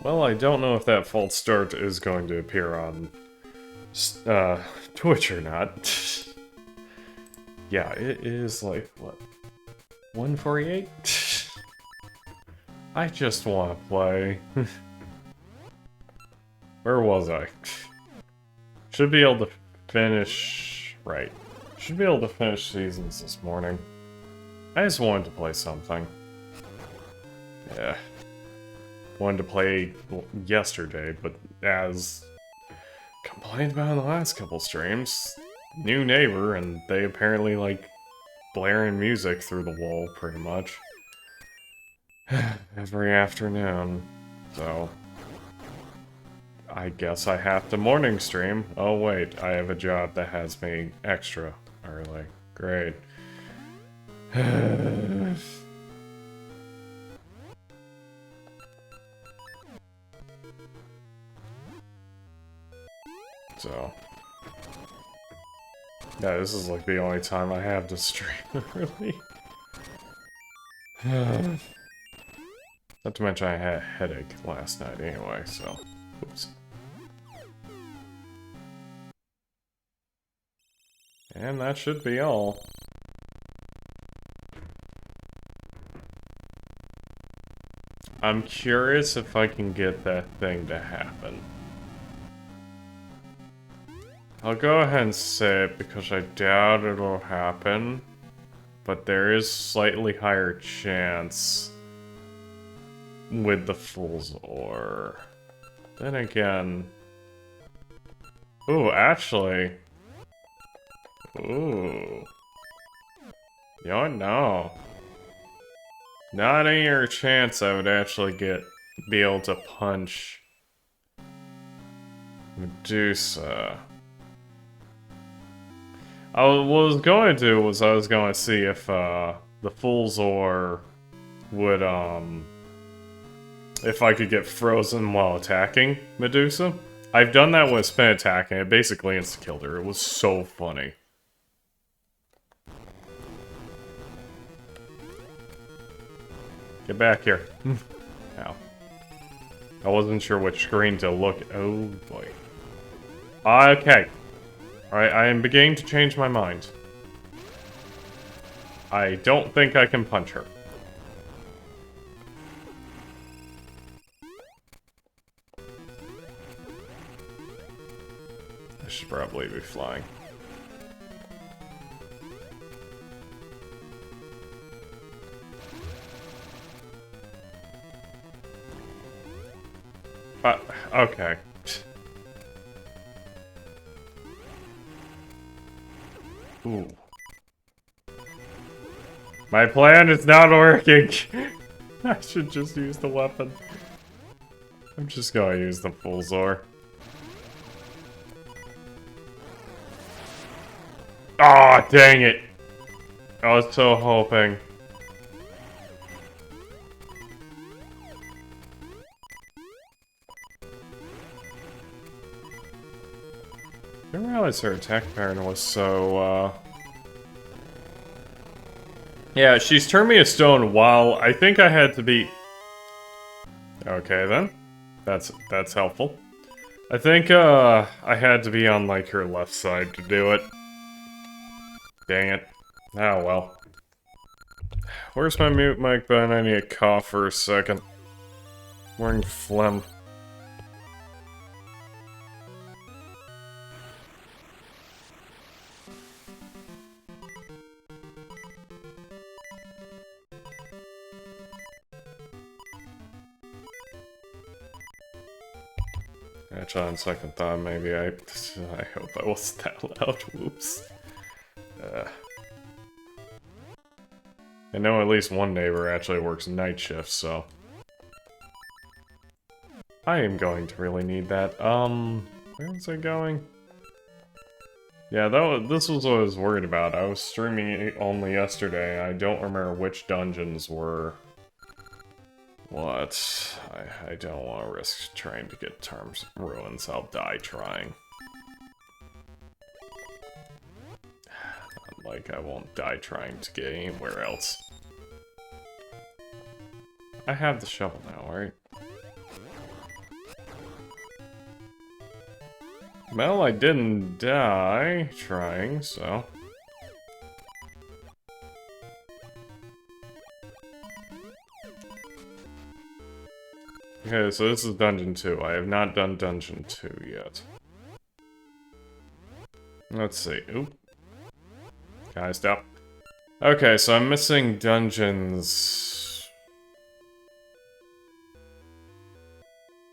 Well, I don't know if that false start is going to appear on Twitch or not. Yeah, it is like, what, 148? I just want to play. Where was I? Should be able to finish... right. Should be able to finish seasons this morning. I just wanted to play something. Yeah. Wanted to play yesterday, but as complained about in the last couple streams, new neighbor, and they apparently like blaring music through the wall, pretty much. Every afternoon. So... I guess I have to morning stream. Oh wait, I have a job that has me extra early. Great. So... yeah, this is like the only time I have to stream, really. Not to mention I had a headache last night anyway, so... oops. And that should be all. I'm curious if I can get that thing to happen. I'll go ahead and say it because I doubt it'll happen. But there is slightly higher chance with the Fool's Ore. Then again... ooh, actually... ooh. You don't know. Not any chance I would actually be able to punch Medusa. What I was going to do was I was going to see if the Fool's Ore would if I could get frozen while attacking Medusa. I've done that with spin attack and it basically insta-killed her. It was so funny. Get back here. Ow. I wasn't sure which screen to look at. Oh boy. Okay. Alright, I am beginning to change my mind. I don't think I can punch her. I should probably be flying. Okay. Ooh. My plan is not working! I should just use the weapon. I'm just gonna use the Fool's Ore. Aw, dang it! I was so hoping. I didn't realize her attack pattern was so, yeah, she's turned me to stone while I think I had to be... okay, then. That's helpful. I think, I had to be on, like, her left side to do it. Dang it. Oh, well. Where's my mute mic button? I need to cough for a second. Wearing phlegm. Actually, on second thought, maybe I hope I wasn't that loud. Whoops. I know at least one neighbor actually works night shifts, so... I am going to really need that. Where was I going? Yeah, this was what I was worried about. I was streaming it only yesterday, and I don't remember which dungeons were... what? I don't want to risk trying to get Terms Ruins. I'll die trying. Not like I won't die trying to get anywhere else. I have the shovel now, right? Well, I didn't die trying, so... Okay, so this is Dungeon 2. I have not done Dungeon 2 yet. Let's see. Oop. Guys, stop. Okay, so I'm missing dungeons...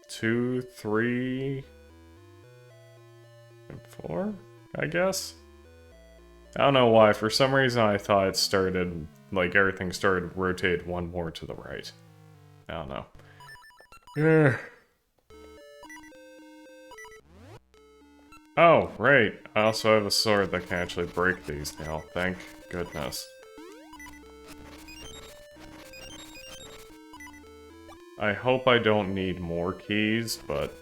2, 3... and 4, I guess? I don't know why, for some reason I thought it started, like everything started to rotate one more to the right. I don't know. Oh, right. I also have a sword that can actually break these now, thank goodness. I hope I don't need more keys, but...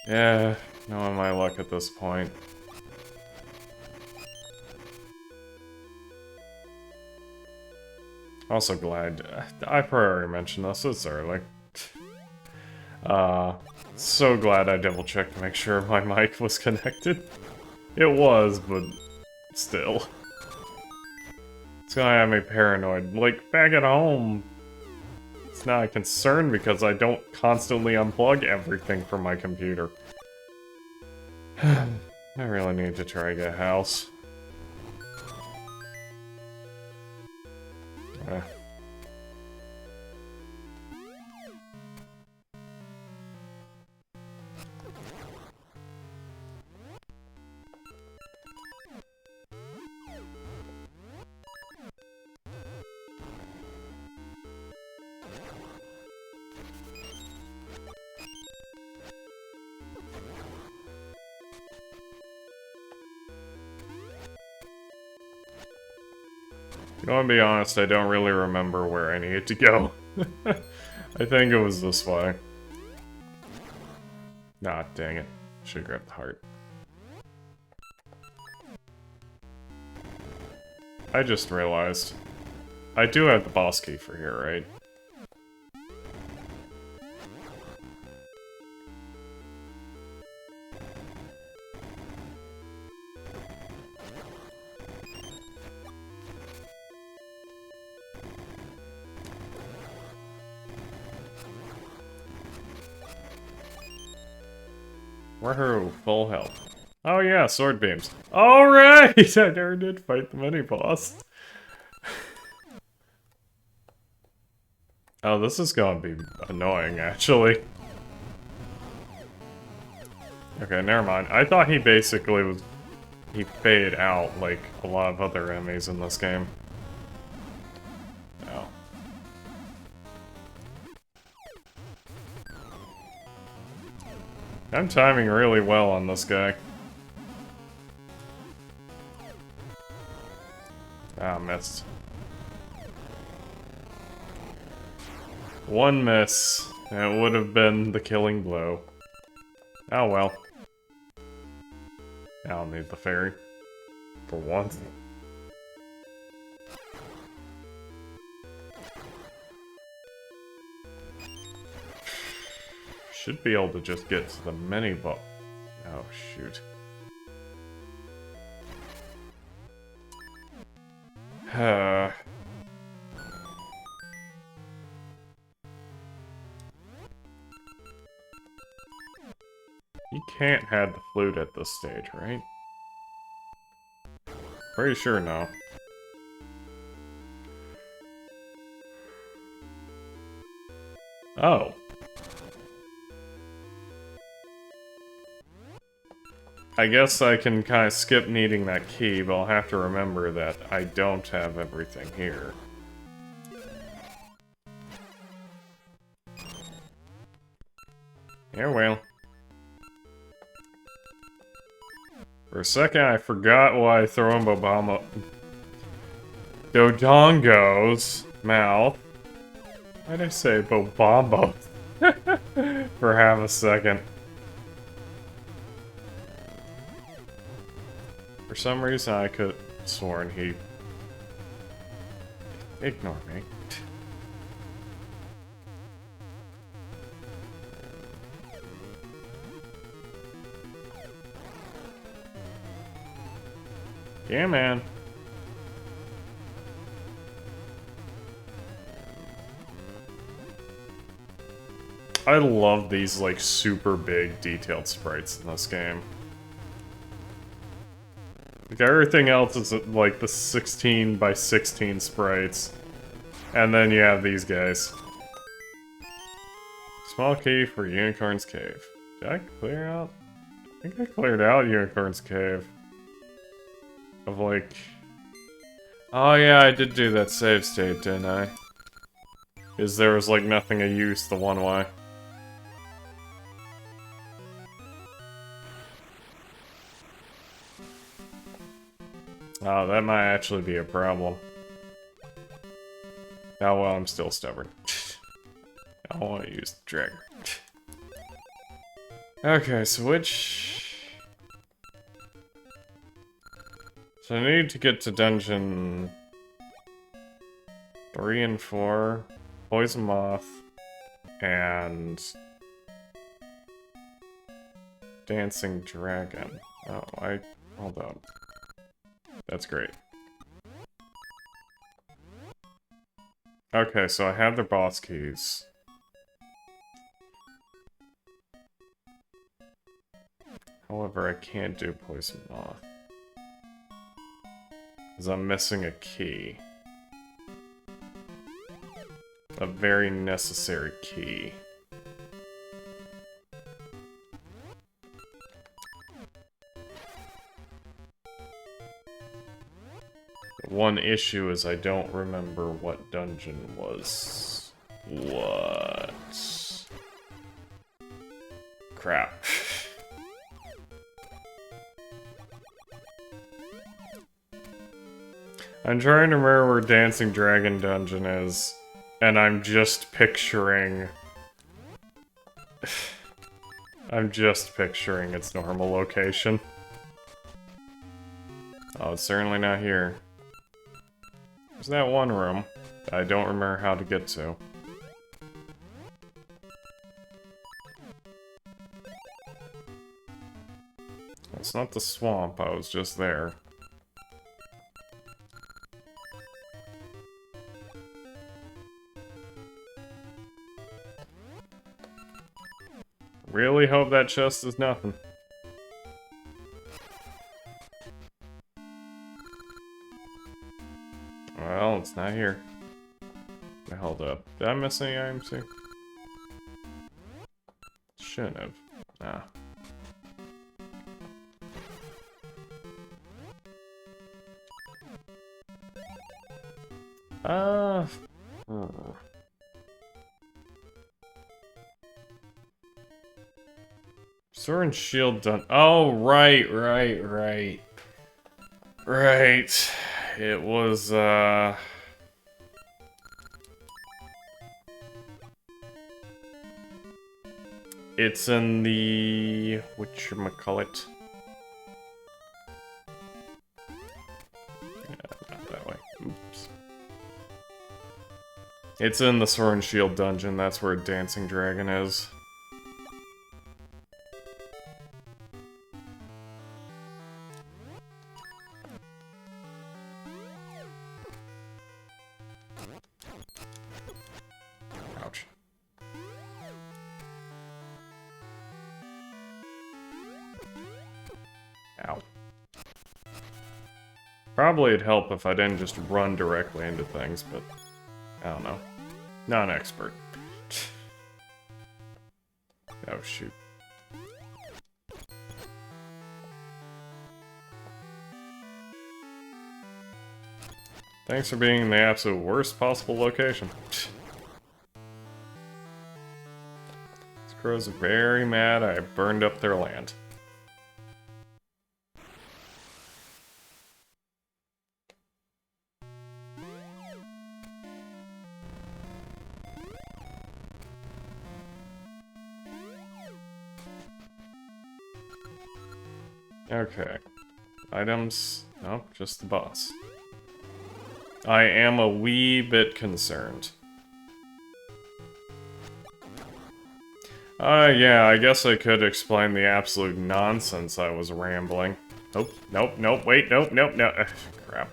yeah, knowing my luck at this point. Also glad... I probably already mentioned this, it's early. So glad I double-checked to make sure my mic was connected. It was, but still. It's gonna have me paranoid. Like, back at home, it's not a concern because I don't constantly unplug everything from my computer. I really need to try to get a house. You know, to be honest, I don't really remember where I needed to go. I think it was this way. Nah, dang it. Should've grabbed the heart. I just realized. I do have the boss key for here, right? Woohoo, full health. Oh yeah, sword beams. Alright! I never did fight the mini-boss. Oh, this is gonna be annoying, actually. Okay, never mind. I thought he basically was... he faded out like a lot of other enemies in this game. Oh. I'm timing really well on this guy. Ah, missed. One miss, and it would have been the killing blow. Oh well. I don't need the fairy. For once. Should be able to just get to the mini-boss. Oh, shoot. You can't have the flute at this stage, right? Pretty sure no. Oh. I guess I can kind of skip needing that key, but I'll have to remember that I don't have everything here. Yeah, well. For a second, I forgot why I throw in Dodongo's mouth. Why'd I say Bobombo? For half a second. For some reason, I could have sworn he... Ignore me. Yeah, man. I love these, like, super big, detailed sprites in this game. Like, everything else is, like, the 16 by 16 sprites. And then you have these guys. Small key for Unicorn's Cave. Did I clear out? I think I cleared out Unicorn's Cave. Of, like... Oh yeah, I did do that save state, didn't I? Because there was, like, nothing of use the one way. Oh, that might actually be a problem. Oh well, I'm still stubborn. I don't want to use the trigger. Okay, so which... So I need to get to dungeon... 3 and 4, Poison Moth, and... Dancing Dragon. Oh, hold on. That's great. Okay, so I have their boss keys. However, I can't do Poison Moth. Because I'm missing a key. A very necessary key. One issue is I don't remember what dungeon was what. Crap. I'm trying to remember where Dancing Dragon Dungeon is, and I'm just picturing... I'm just picturing its normal location. Oh, it's certainly not here. There's that one room that I don't remember how to get to. It's not the swamp, I was just there. Really hope that chest is nothing. Well, it's not here. Hold up. Did I miss any items here? Shouldn't have. Nah. Sword and shield done. Oh, right. Right. It was, it's in the... whatchamacallit? Not that way. Oops. It's in the Sword and Shield dungeon, that's where Dancing Dragon is. Ouch. Ow. Probably it'd help if I didn't just run directly into things, but I don't know. Not an expert. Oh, shoot. Thanks for being in the absolute worst possible location. These crows are very mad I burned up their land. Okay. Items. Nope, just the boss. I am a wee bit concerned. Yeah, I guess I could explain the absolute nonsense I was rambling. Nope, nope, nope, wait, nope, nope, no. Crap.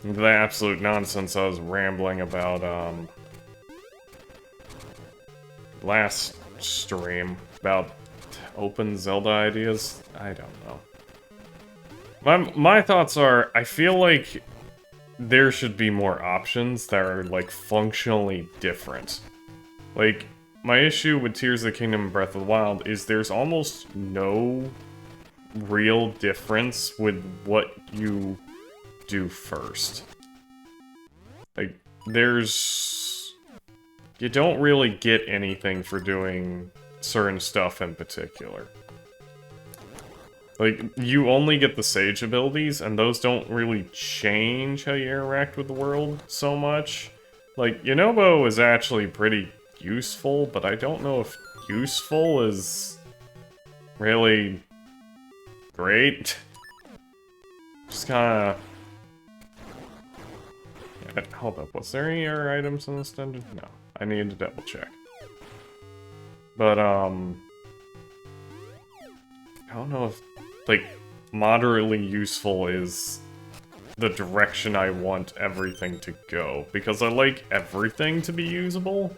The absolute nonsense I was rambling about, last stream about open Zelda ideas. I don't know. My thoughts are, I feel like there should be more options that are, like, functionally different. Like, my issue with Tears of the Kingdom and Breath of the Wild is there's almost no real difference with what you do first. Like, you don't really get anything for doing certain stuff in particular. Like, you only get the Sage abilities, and those don't really change how you interact with the world so much. Like, Yunobo is actually pretty useful, but I don't know if useful is really great. Just kinda... Yeah, hold up, was there any other items in this dungeon? No, I need to double check. But, I don't know if, like, moderately useful is the direction I want everything to go, because I like everything to be usable.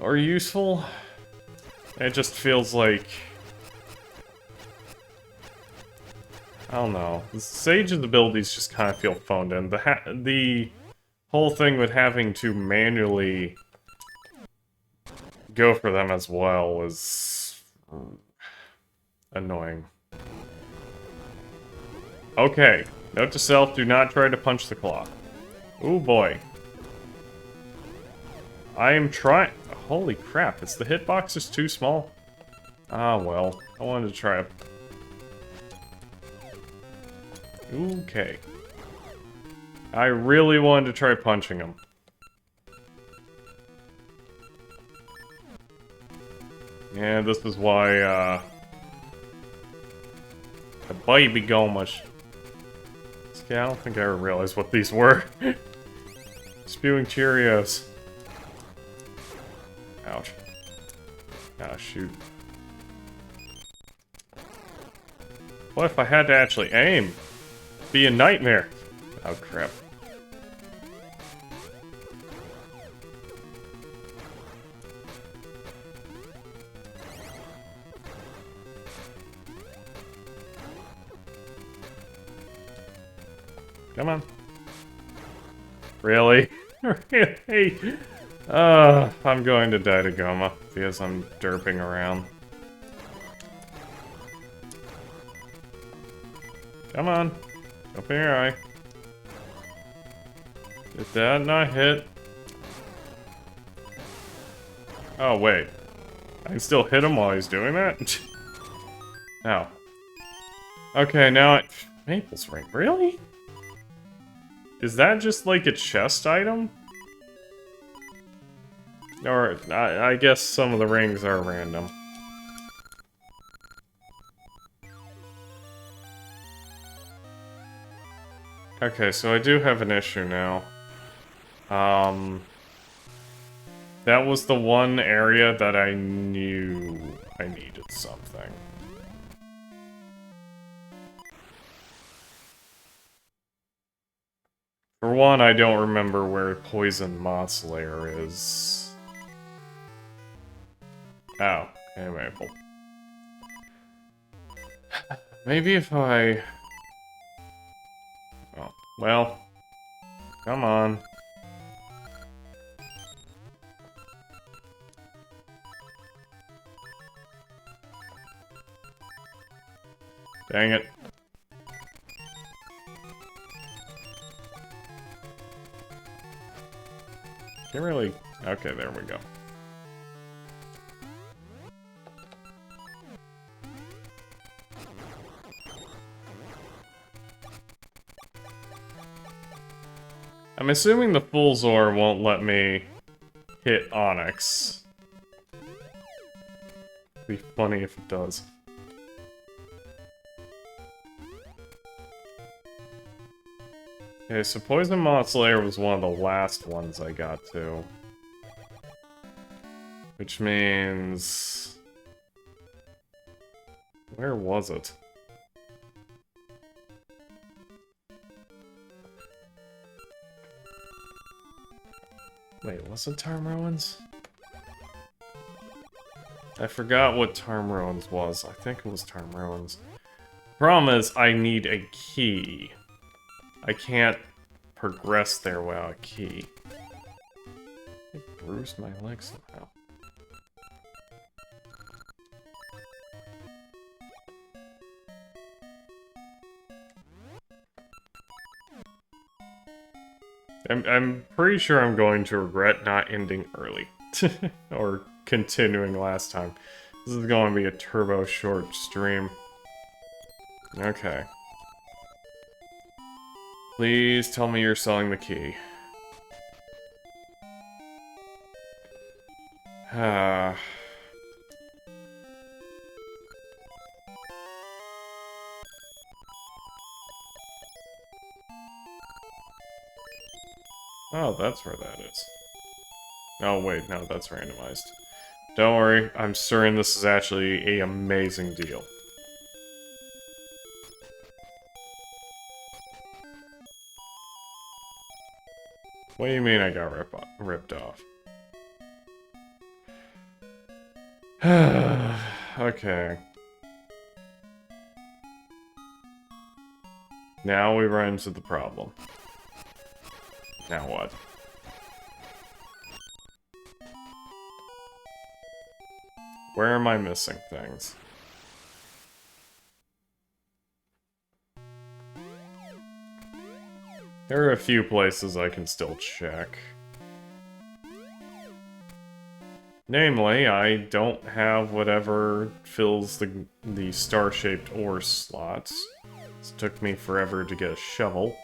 Or useful. It just feels like... I don't know. The Sage's abilities just kind of feel phoned in. The whole thing with having to manually go for them as well is annoying. Okay. Note to self, do not try to punch the claw. Ooh boy. I am trying... Holy crap, is the hitbox just too small? Ah well, I wanted to try... Okay. I really wanted to try punching him. Yeah, this is why, the baby gomas. Okay, I don't think I ever realized what these were. Spewing Cheerios. Ouch. Ah, shoot. What if I had to actually aim? Be a nightmare. Oh, crap. Come on. Really? Really? I'm going to die to Goma because I'm derping around. Come on. Open your eye. Did that not hit? Oh, wait. I can still hit him while he's doing that? No. Okay, now Maple's ring. Really? Is that just like a chest item? Or, I guess some of the rings are random. Okay, so I do have an issue now. That was the one area that I knew I needed something. For one, I don't remember where Poison Moth's lair is. Oh, okay, Maple. Maybe if I... Oh, well... Come on. Dang it. Can't really... Okay, there we go. I'm assuming the Fool's Ore won't let me hit Onyx. It'd be funny if it does. Okay, so Poison Moth's Lair was one of the last ones I got to. Which means... Where was it? Wait, was it Tarm Ruins? I forgot what Tarm Ruins was. I think it was Tarm Ruins. Problem is, I need a key. I can't progress there without a key. I bruised my leg somehow. I'm pretty sure I'm going to regret not ending early. Or continuing last time. This is going to be a turbo short stream. Okay. Please tell me you're selling the key. Ah. Oh, that's where that is. Oh, wait, no, that's randomized. Don't worry, I'm certain this is actually an amazing deal. What do you mean I got ripped off? Okay. Now we run into the problem. Now what? Where am I missing things? There are a few places I can still check. Namely, I don't have whatever fills the star-shaped ore slots. It took me forever to get a shovel.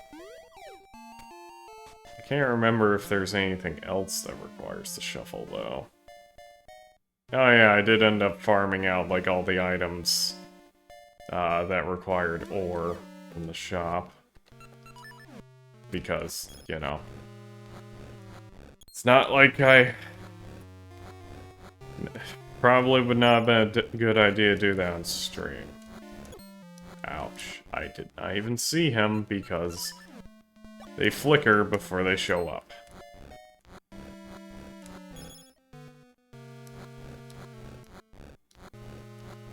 I can't remember if there's anything else that requires the shovel, though. Oh yeah, I did end up farming out, like, all the items that required ore from the shop. Because, you know... It's not like I... Probably would not have been a good idea to do that on stream. Ouch. I did not even see him because they flicker before they show up.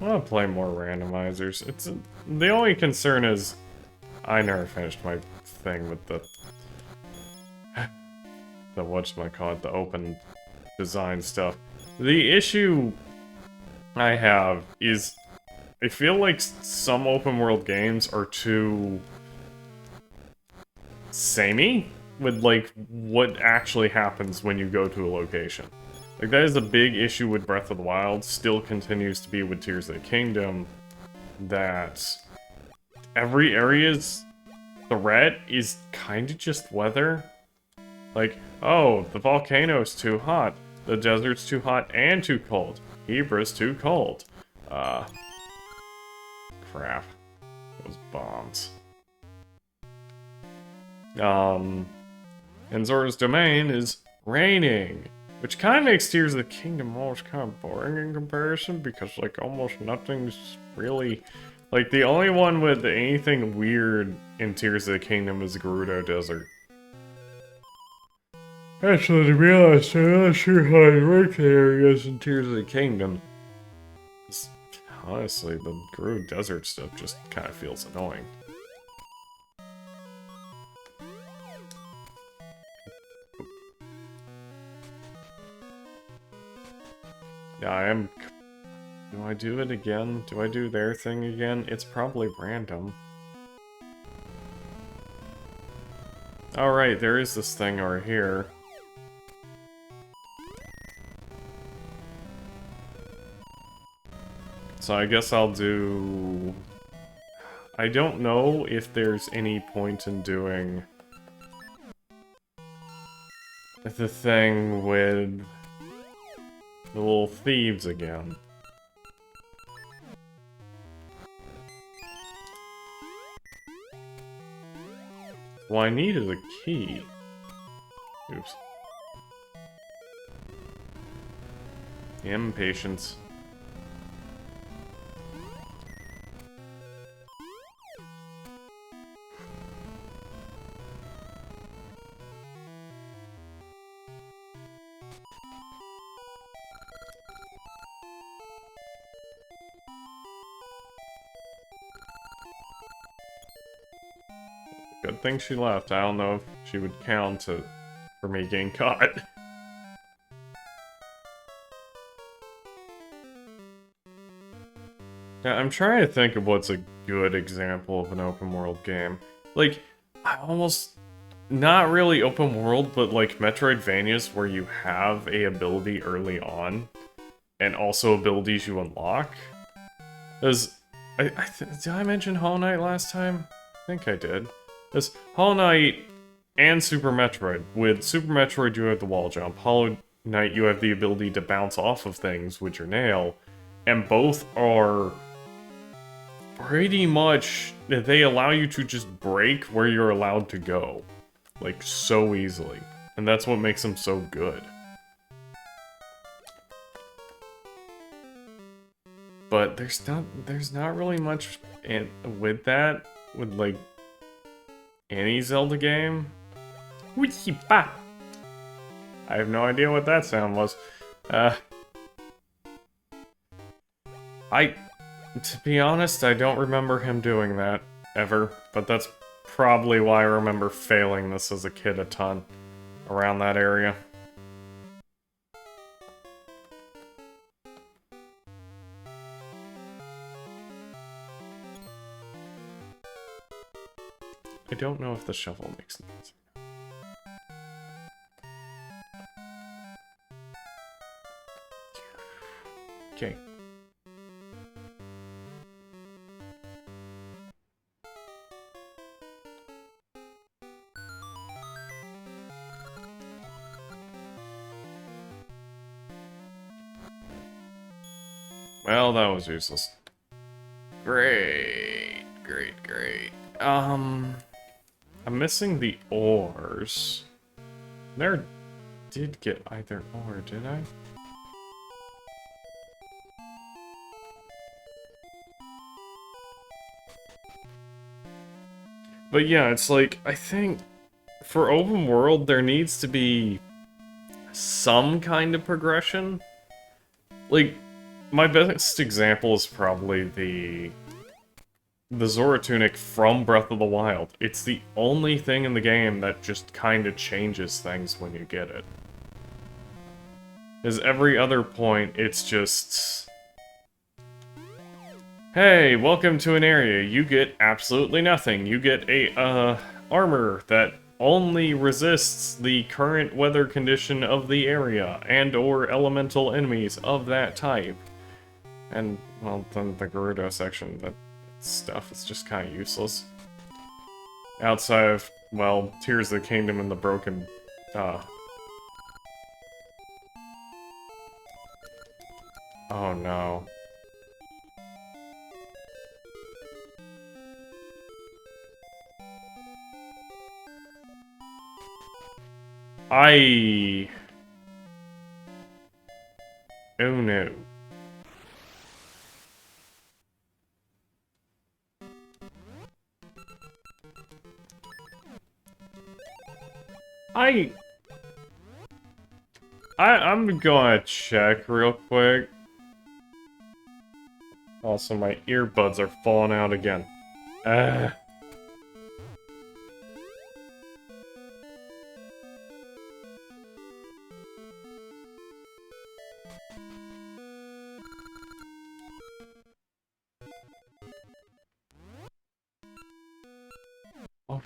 I want to play more randomizers. The only concern is I never finished my thing with the whatchamacallit, the open design stuff. The issue I have is I feel like some open world games are too samey with like what actually happens when you go to a location. Like that is a big issue with Breath of the Wild, still continues to be with Tears of the Kingdom, that every area's threat is kind of just weather. Like, oh, the volcano's too hot. The desert's too hot and too cold. Hebra's too cold. Crap. Those bombs. And Zora's Domain is raining. Which kind of makes Tears of the Kingdom almost kind of boring in comparison, because, like, almost nothing's really... Like, the only one with anything weird in Tears of the Kingdom is the Gerudo Desert. Actually, to be honest, I'm not sure how I rank the areas in Tears of the Kingdom. Honestly, the Gerudo Desert stuff just kind of feels annoying. Yeah, I am... Do I do it again? Do I do their thing again? It's probably random. Alright, there is this thing over here. So I guess I'll do... I don't know if there's any point in doing... the thing with... the little thieves again. What I need is a key. Oops. Impatience. Good thing she left. I don't know if she would count for me getting caught. Yeah, I'm trying to think of what's a good example of an open world game. Like, I almost... Not really open world, but like Metroidvanias where you have a ability early on, and also abilities you unlock. Did I mention Hollow Knight last time? I think I did. There's Hollow Knight and Super Metroid. With Super Metroid, you have the wall jump. Hollow Knight, you have the ability to bounce off of things with your nail, and both are pretty much, they allow you to just break where you're allowed to go. Like, so easily. And that's what makes them so good. But there's not really much with that, with like any Zelda game. Wee-ba! I have no idea what that sound was. To be honest, I don't remember him doing that, ever, but that's probably why I remember failing this as a kid a ton, around that area. I don't know if the shovel makes noise. Okay. Well, that was useless. Great. I'm missing the ores. Never did get either ore, did I? But yeah, it's like, I think for open world, there needs to be some kind of progression. Like, my best example is probably the Zora Tunic from Breath of the Wild. It's the only thing in the game that just kind of changes things when you get it. As every other point, it's just... Hey, welcome to an area. You get absolutely nothing. You get a, armor that only resists the current weather condition of the area and/or elemental enemies of that type. And, well, then the Gerudo section, that stuff is just kind of useless. Outside of, well, Tears of the Kingdom and the broken, Oh no. Oh no. I'm gonna check real quick. Also, my earbuds are falling out again. Oh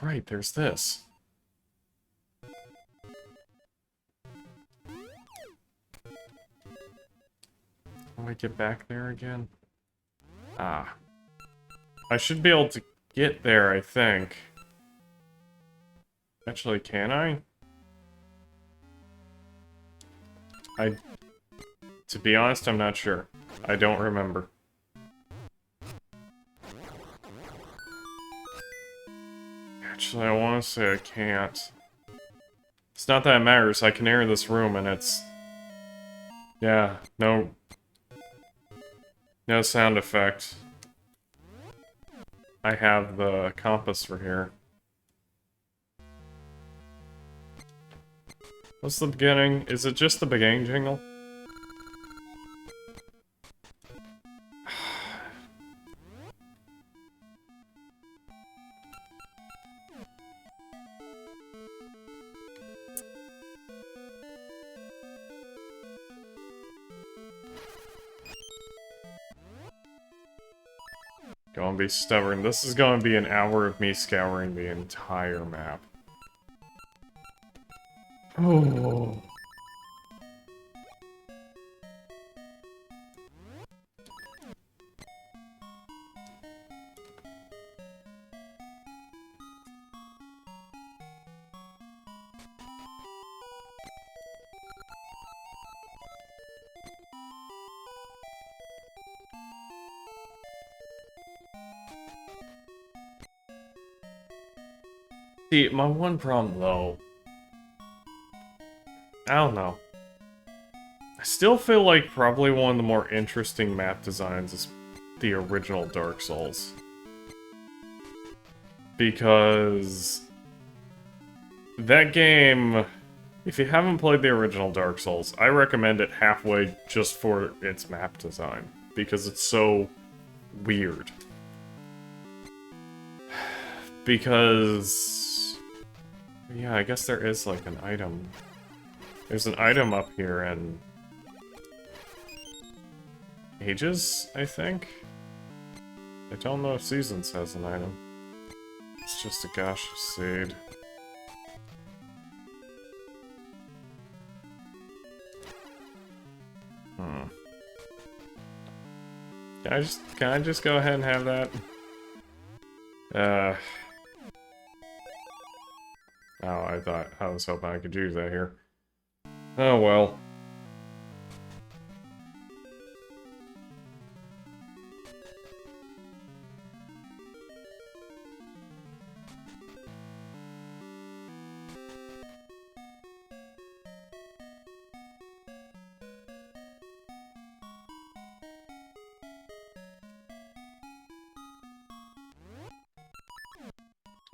right, there's this. How do I get back there again? Ah. I should be able to get there, I think. Actually, can I? To be honest, I'm not sure. I don't remember. Actually, I want to say I can't. It's not that it matters. I can enter this room and it's... Yeah, no... No sound effect. I have the compass for here. What's the beginning? Is it just the beginning jingle? Gonna be stubborn. This is gonna be an hour of me scouring the entire map. Oh. See, my one problem, though... I don't know. I still feel like probably one of the more interesting map designs is the original Dark Souls. Because... that game... If you haven't played the original Dark Souls, I recommend it halfway just for its map design. Because it's so... weird. Because... yeah, I guess there is, like, an item. There's an item up here in... Ages, I think? I don't know if Seasons has an item. It's just a gaseous seed. Can I just go ahead and have that? Oh, I was hoping I could use that here. Oh well.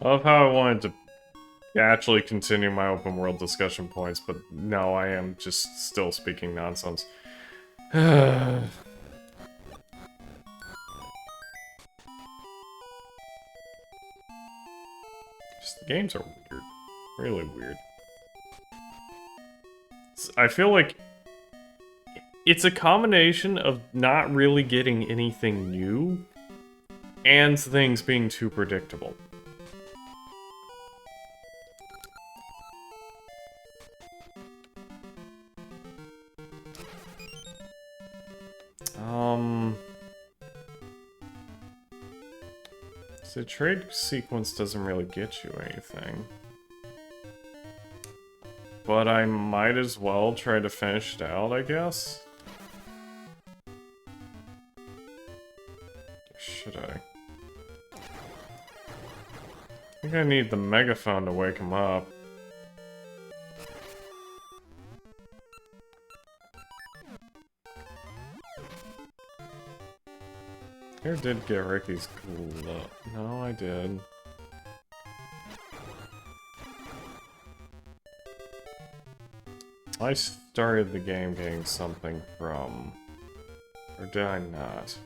I love how I wanted to actually continue my open world discussion points, but no, I am just still speaking nonsense. Just the games are weird. Really weird. I feel like it's a combination of not really getting anything new and things being too predictable. The trade sequence doesn't really get you anything. But I might as well try to finish it out, I guess? Should I? I think I need the megaphone to wake him up. I did get Ricky's glove. No, I did. I started the game getting something from... or did I not?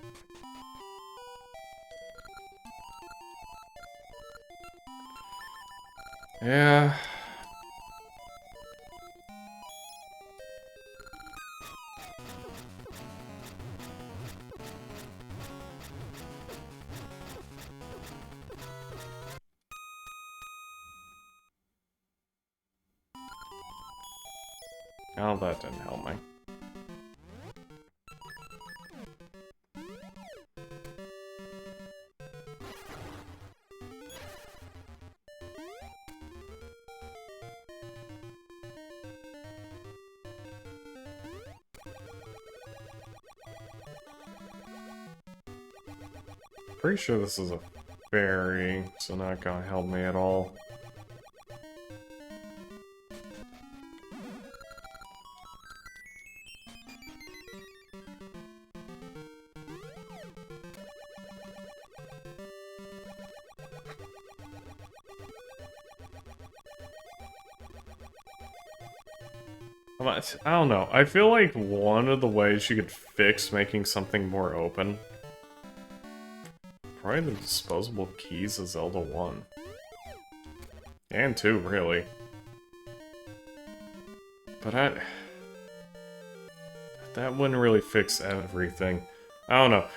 Yeah... oh, that didn't help me. Pretty sure this is a fairy, so not gonna help me at all. I don't know. I feel like one of the ways you could fix making something more open, probably the disposable keys of Zelda 1. And 2, really. But that wouldn't really fix everything. I don't know.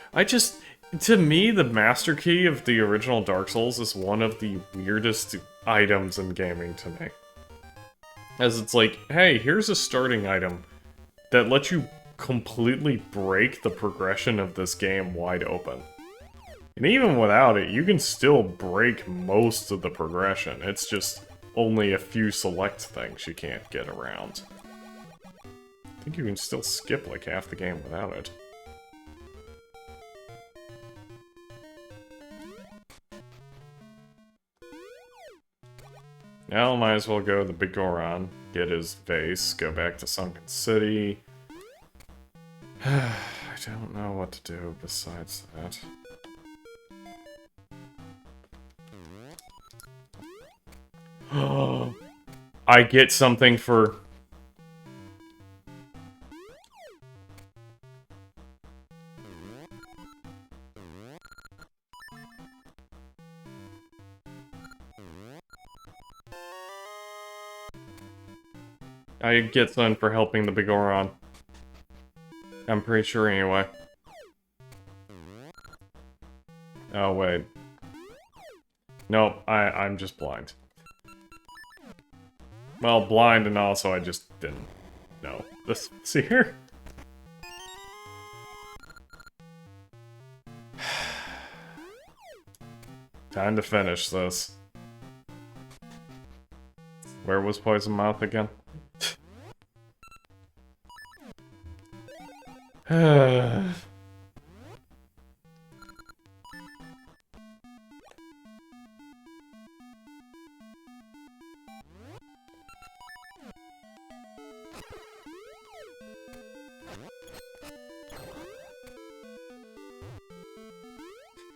To me, the Master Key of the original Dark Souls is one of the weirdest items in gaming to me. As it's like, hey, here's a starting item that lets you completely break the progression of this game wide open. And even without it, you can still break most of the progression. It's just only a few select things you can't get around. I think you can still skip like half the game without it. Now might as well go to the Big Goron, get his vase, go back to Sunken City. I don't know what to do besides that. I get something for... I get something for helping the Big Goron. I'm pretty sure anyway. Oh, wait. Nope, I'm just blind. Well, blind and also I just didn't know this was here. Time to finish this. Where was Poison Mouth again?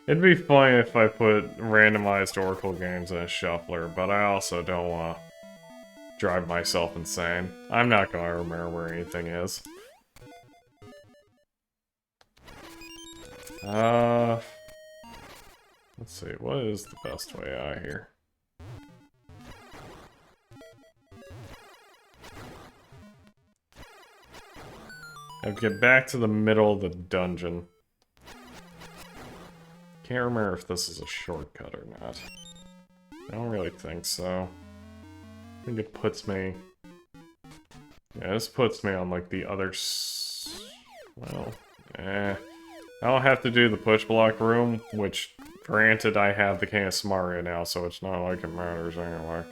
It'd be funny if I put randomized Oracle games in a shuffler, but I also don't want to drive myself insane. I'm not going to remember where anything is. Let's see, what is the best way out here? I'll get back to the middle of the dungeon. Can't remember if this is a shortcut or not. I don't really think so. I think it puts me... Yeah, this puts me on, like, the other well, I don't have to do the push block room, which, granted, I have the King of Samaria now, so it's not like it matters anyway.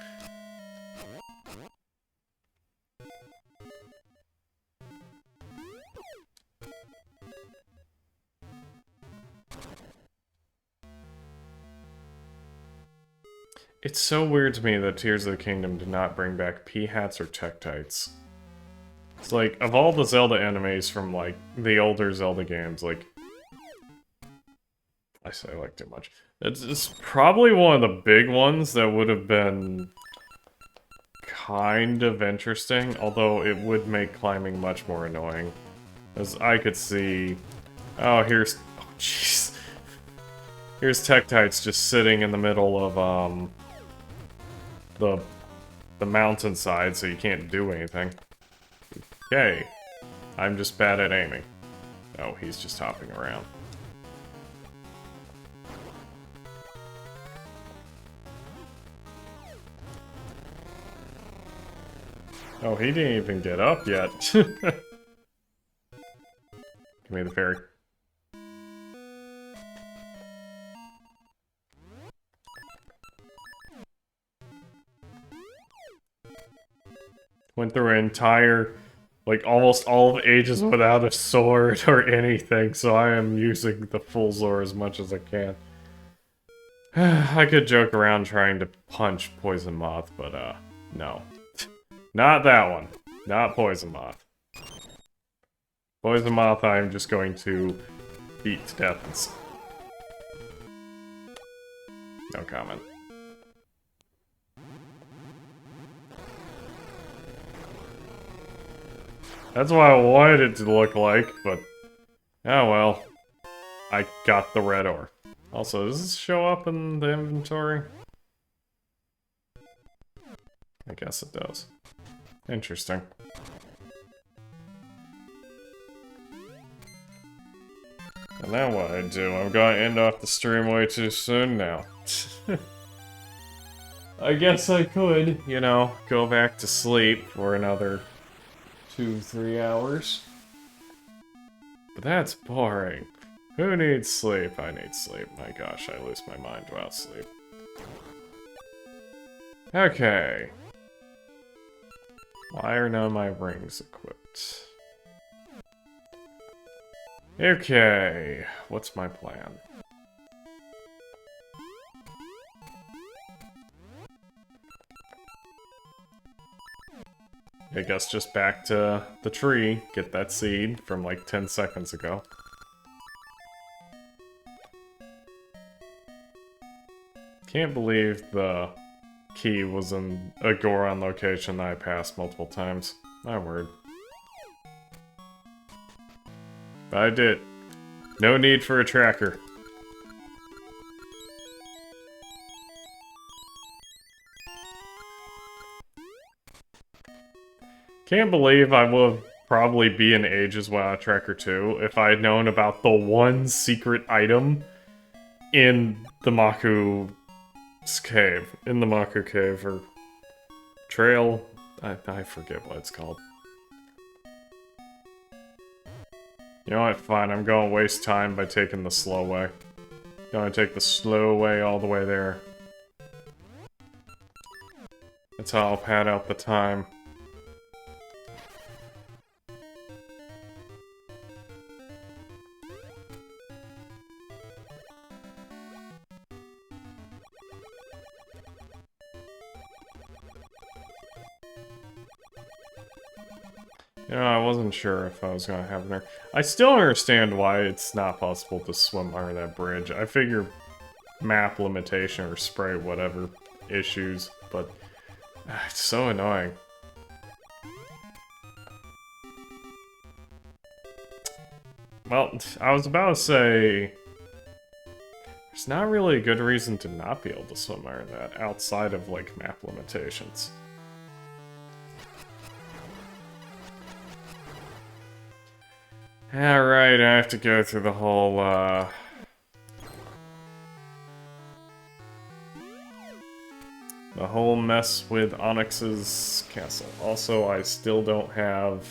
It's so weird to me that Tears of the Kingdom did not bring back P-Hats or Tektites. It's like, of all the Zelda enemies from, like, the older Zelda games, like... I say like too much. It's probably one of the big ones that would have been... kind of interesting, although it would make climbing much more annoying. As I could see... Oh, here's... Oh, jeez. Here's Tektites just sitting in the middle of, the mountainside, so you can't do anything. Okay. I'm just bad at aiming. Oh, he's just hopping around. Oh, he didn't even get up yet. Give me the fairy. Went through an entire, like, almost all of Ages without a sword or anything, so I am using the full Zor as much as I can. I could joke around trying to punch Poison Moth, but, no. Not that one. Not Poison Moth. Poison Moth I'm just going to beat to death. No comment. That's what I wanted it to look like, but... Oh well. I got the red ore. Also, does this show up in the inventory? I guess it does. Interesting. And now what I do? I'm gonna end off the stream way too soon now. I guess I could, you know, go back to sleep for another 2-3 hours. But that's boring. Who needs sleep? I need sleep. My gosh, I lose my mind without sleep. Okay. Why are none of my rings equipped? Okay, what's my plan? I guess just back to the tree, get that seed from like 10 seconds ago. Can't believe the key was in a Goron location that I passed multiple times. My word. But I did. No need for a tracker. Can't believe I would probably be in ages without a tracker too if I had known about the one secret item in the Maku's cave. In the Maku cave, or trail. I forget what it's called. You know what, fine, I'm gonna waste time by taking the slow way. Gonna take the slow way all the way there. That's how I'll pad out the time. You know, I wasn't sure if I was gonna have it there. I still don't understand why it's not possible to swim under that bridge. I figure map limitation or spray whatever issues, but it's so annoying. Well, I was about to say there's not really a good reason to not be able to swim under that outside of like map limitations. Alright, I have to go through the whole, mess with Onyx's castle. Also, I still don't have...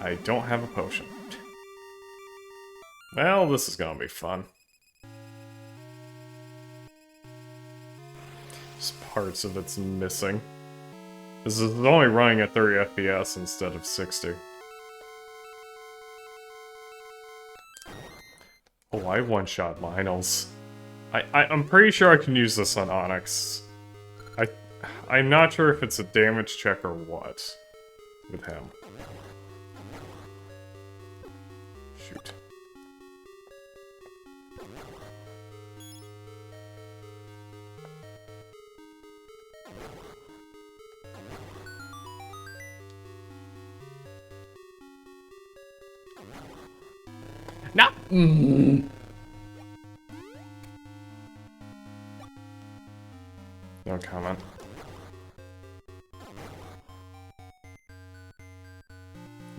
I don't have a potion. Well, this is gonna be fun. Just parts of it's missing. This is only running at 30 FPS instead of 60. Oh, I one-shot Lionel's. I'm pretty sure I can use this on Onyx. I'm not sure if it's a damage check or what with him. Shoot. No! No comment.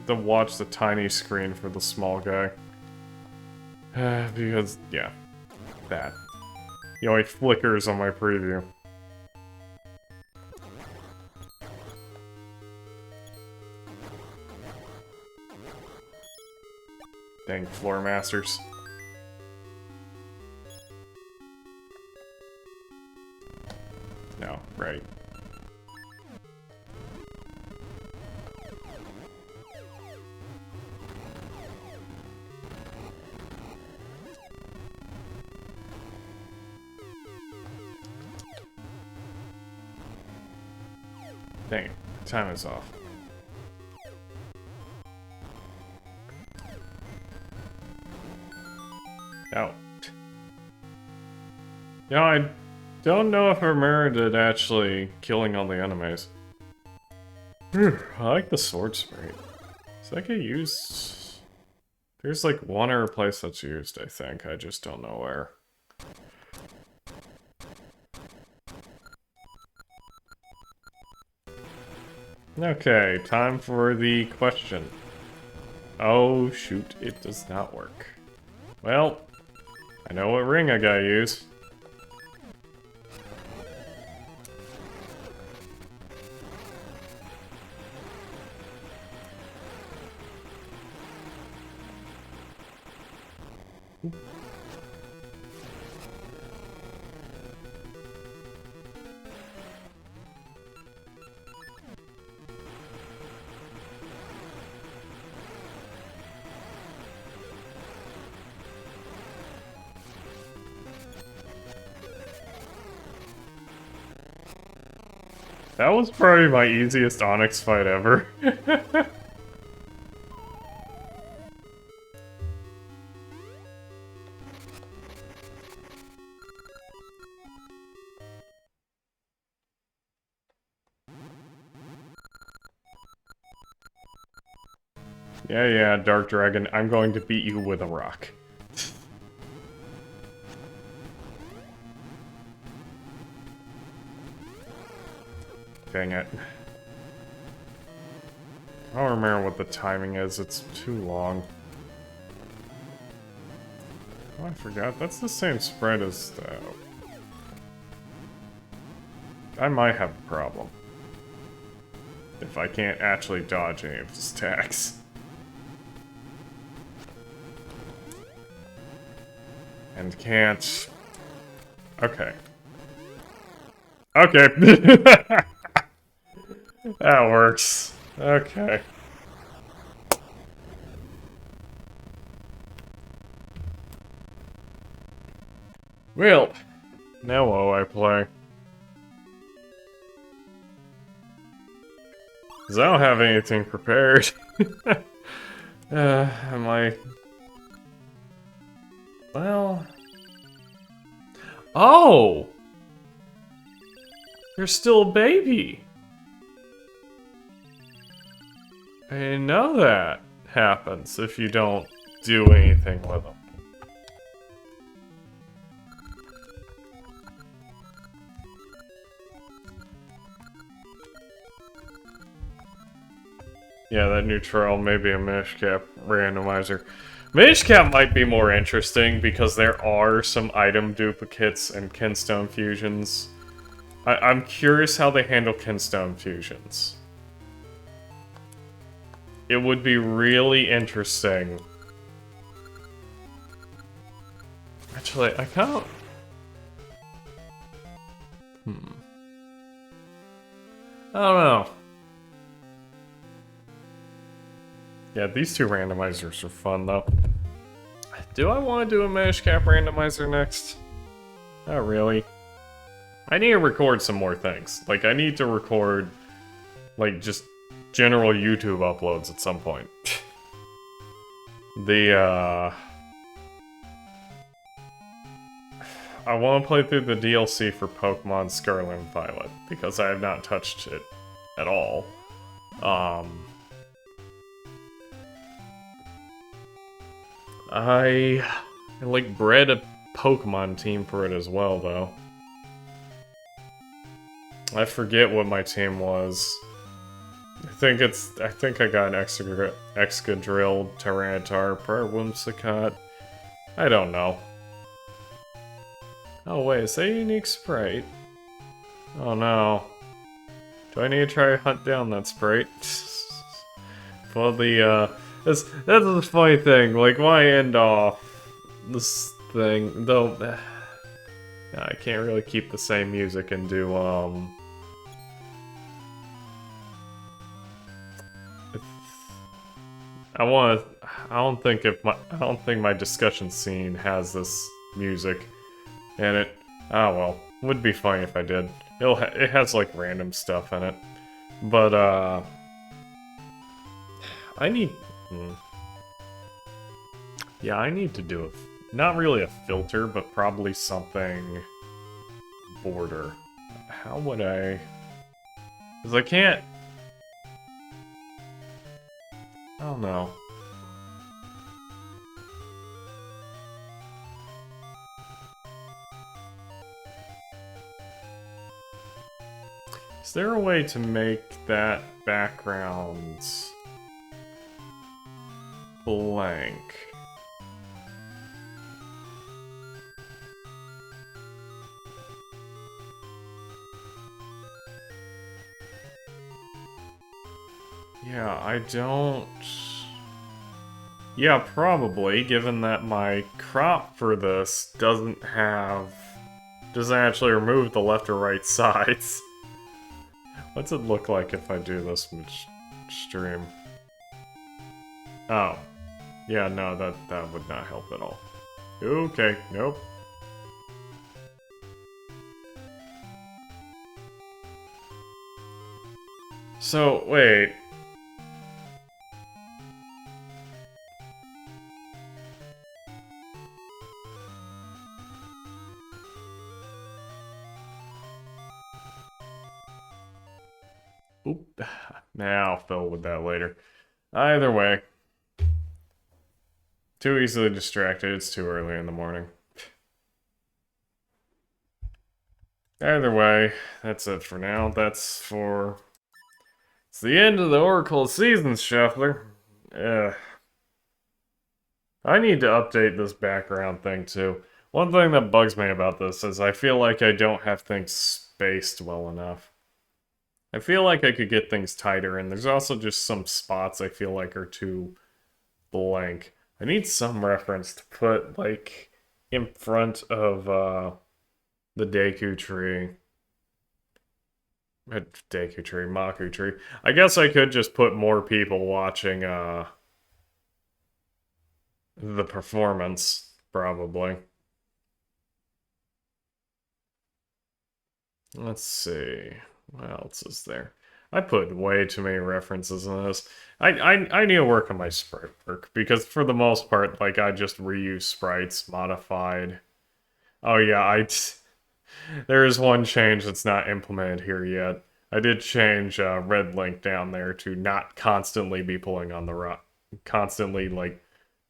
To watch the tiny screen for the small guy. Because, yeah. That. He only flickers on my preview. Dang floor masters. No, right. Dang it, time is off. Out. Yeah, I don't know if I merited actually killing all the enemies. I like the sword spray. Does that get used? There's like one other place that's used, I think. I just don't know where. Okay, time for the question. Oh shoot, it does not work. Well, I know what ring I gotta use. That was probably my easiest Onyx fight ever. Yeah, Dark Dragon, I'm going to beat you with a rock. Dang it. I don't remember what the timing is, it's too long. Oh, I forgot, that's the same spread as the... I might have a problem. If I can't actually dodge any of his attacks. And can't... Okay. Okay. That works. Okay. Well, now what do I play? Because I don't have anything prepared. Am I... Well... Oh! You're still a baby! I didn't know that happens if you don't do anything with them. Yeah, that new trial may be a Minish Cap randomizer. Minish Cap might be more interesting because there are some item duplicates and Kinstone fusions. I'm curious how they handle Kinstone fusions. It would be really interesting. Actually, I kind of... I don't know. Yeah, these two randomizers are fun, though. Do I want to do a Minish Cap randomizer next? Not really. I need to record some more things. Like, I need to record, like, just general YouTube uploads at some point. I want to play through the DLC for Pokemon Scarlet and Violet, because I have not touched it at all. I like bred a Pokemon team for it as well, though. I forget what my team was. I think I got an Excadrill, Tyranitar, Whimsicott. I don't know. Oh wait, is that a unique sprite? Oh no. Do I need to try to hunt down that sprite? Well, that's the funny thing, like, why end off this thing, though, I can't really keep the same music and do, I don't think my discussion scene has this music in it. Oh well, would be funny if I did. It has, like, random stuff in it. But, I need... Yeah, I need to do not really a filter, but probably something... border. How would I... Because I can't... I don't know. Is there a way to make that background blank? Yeah, I don't... Yeah, probably, given that my crop for this doesn't actually remove the left or right sides. What's it look like if I do this stream? Oh. Yeah, no, that would not help at all. Okay, nope. So, wait. Oop. Nah, I'll fill with that later. Either way. Too easily distracted, it's too early in the morning. Either way, that's it for now. It's the end of the Oracle Seasons Shuffler. I need to update this background thing too. One thing that bugs me about this is I feel like I don't have things spaced well enough. I feel like I could get things tighter, and there's also just some spots I feel like are too blank. I need some reference to put, like, in front of, the Deku tree. Deku tree, Maku tree. I guess I could just put more people watching, the performance, probably. Let's see. What else is there? I put way too many references in this. I need to work on my sprite work, because for the most part, like, I just reuse sprites, modified. Oh yeah, there is one change that's not implemented here yet. I did change red link down there to not constantly be pulling on the rock, constantly, like,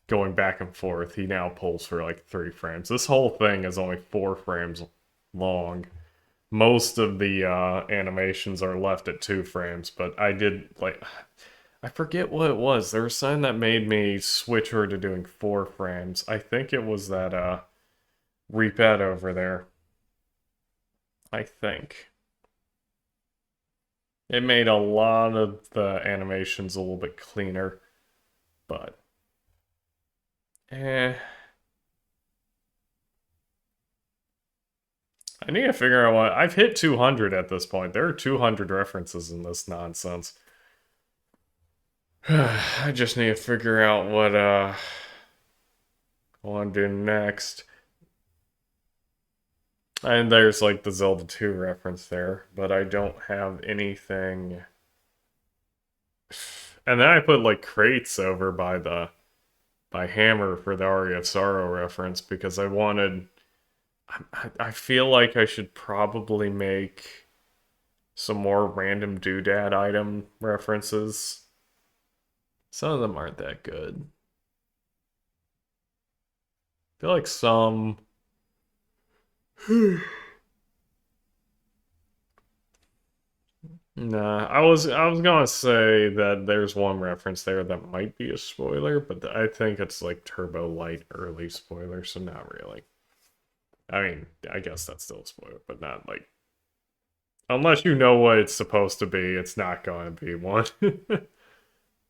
going back and forth. He now pulls for like 3 frames. This whole thing is only 4 frames long. Most of the animations are left at 2 frames, but I did, like, I forget what it was. There was something that made me switch her to doing 4 frames. I think it was that repat over there. I think. It made a lot of the animations a little bit cleaner, but I need to figure out what... I've hit 200 at this point. There are 200 references in this nonsense. I just need to figure out what I want to do next. And there's like the Zelda 2 reference there, but I don't have anything. And then I put like crates over by Hammer for the Aria of Sorrow reference because I wanted... I feel like I should probably make some more random doodad item references. Some of them aren't that good. I feel like some... Nah, I was gonna say that there's one reference there that might be a spoiler, but I think it's like Turbo Light early spoiler, so not really. I mean, I guess that's still a spoiler, but not like... Unless you know what it's supposed to be, it's not going to be one.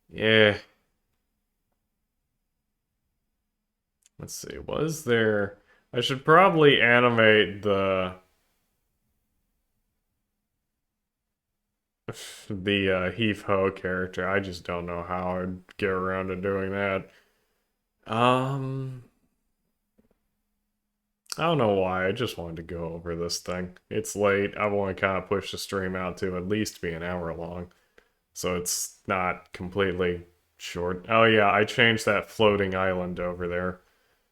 Yeah. Let's see, was there... I should probably animate the Heath Ho character. I just don't know how I'd get around to doing that. I don't know why, I just wanted to go over this thing. It's late, I want to kind of push the stream out to at least be an hour long. So it's not completely short. Oh yeah, I changed that floating island over there.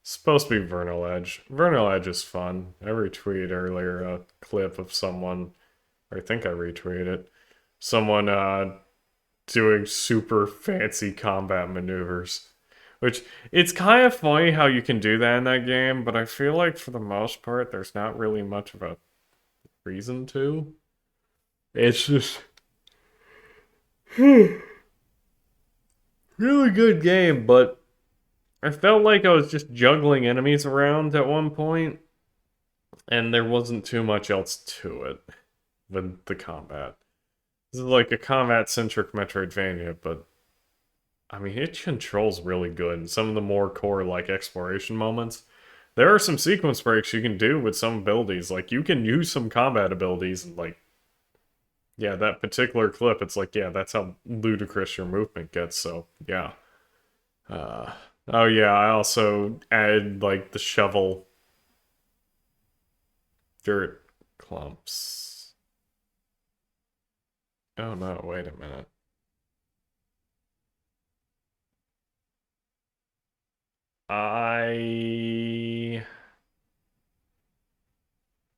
It's supposed to be Vernal Edge. Vernal Edge is fun. I retweeted earlier a clip of someone, or I think I retweeted it, someone doing super fancy combat maneuvers. Which, it's kind of funny how you can do that in that game, but I feel like for the most part, there's not really much of a reason to. It's just really good game, but I felt like I was just juggling enemies around at one point, and there wasn't too much else to it with the combat. This is like a combat-centric Metroidvania, but I mean, it controls really good in some of the more core, like, exploration moments. There are some sequence breaks you can do with some abilities. Like, you can use some combat abilities, and, like, yeah, that particular clip, it's like, yeah, that's how ludicrous your movement gets, so, yeah. Uh, oh yeah, I also added, like, the shovel dirt clumps. Oh no, wait a minute. I...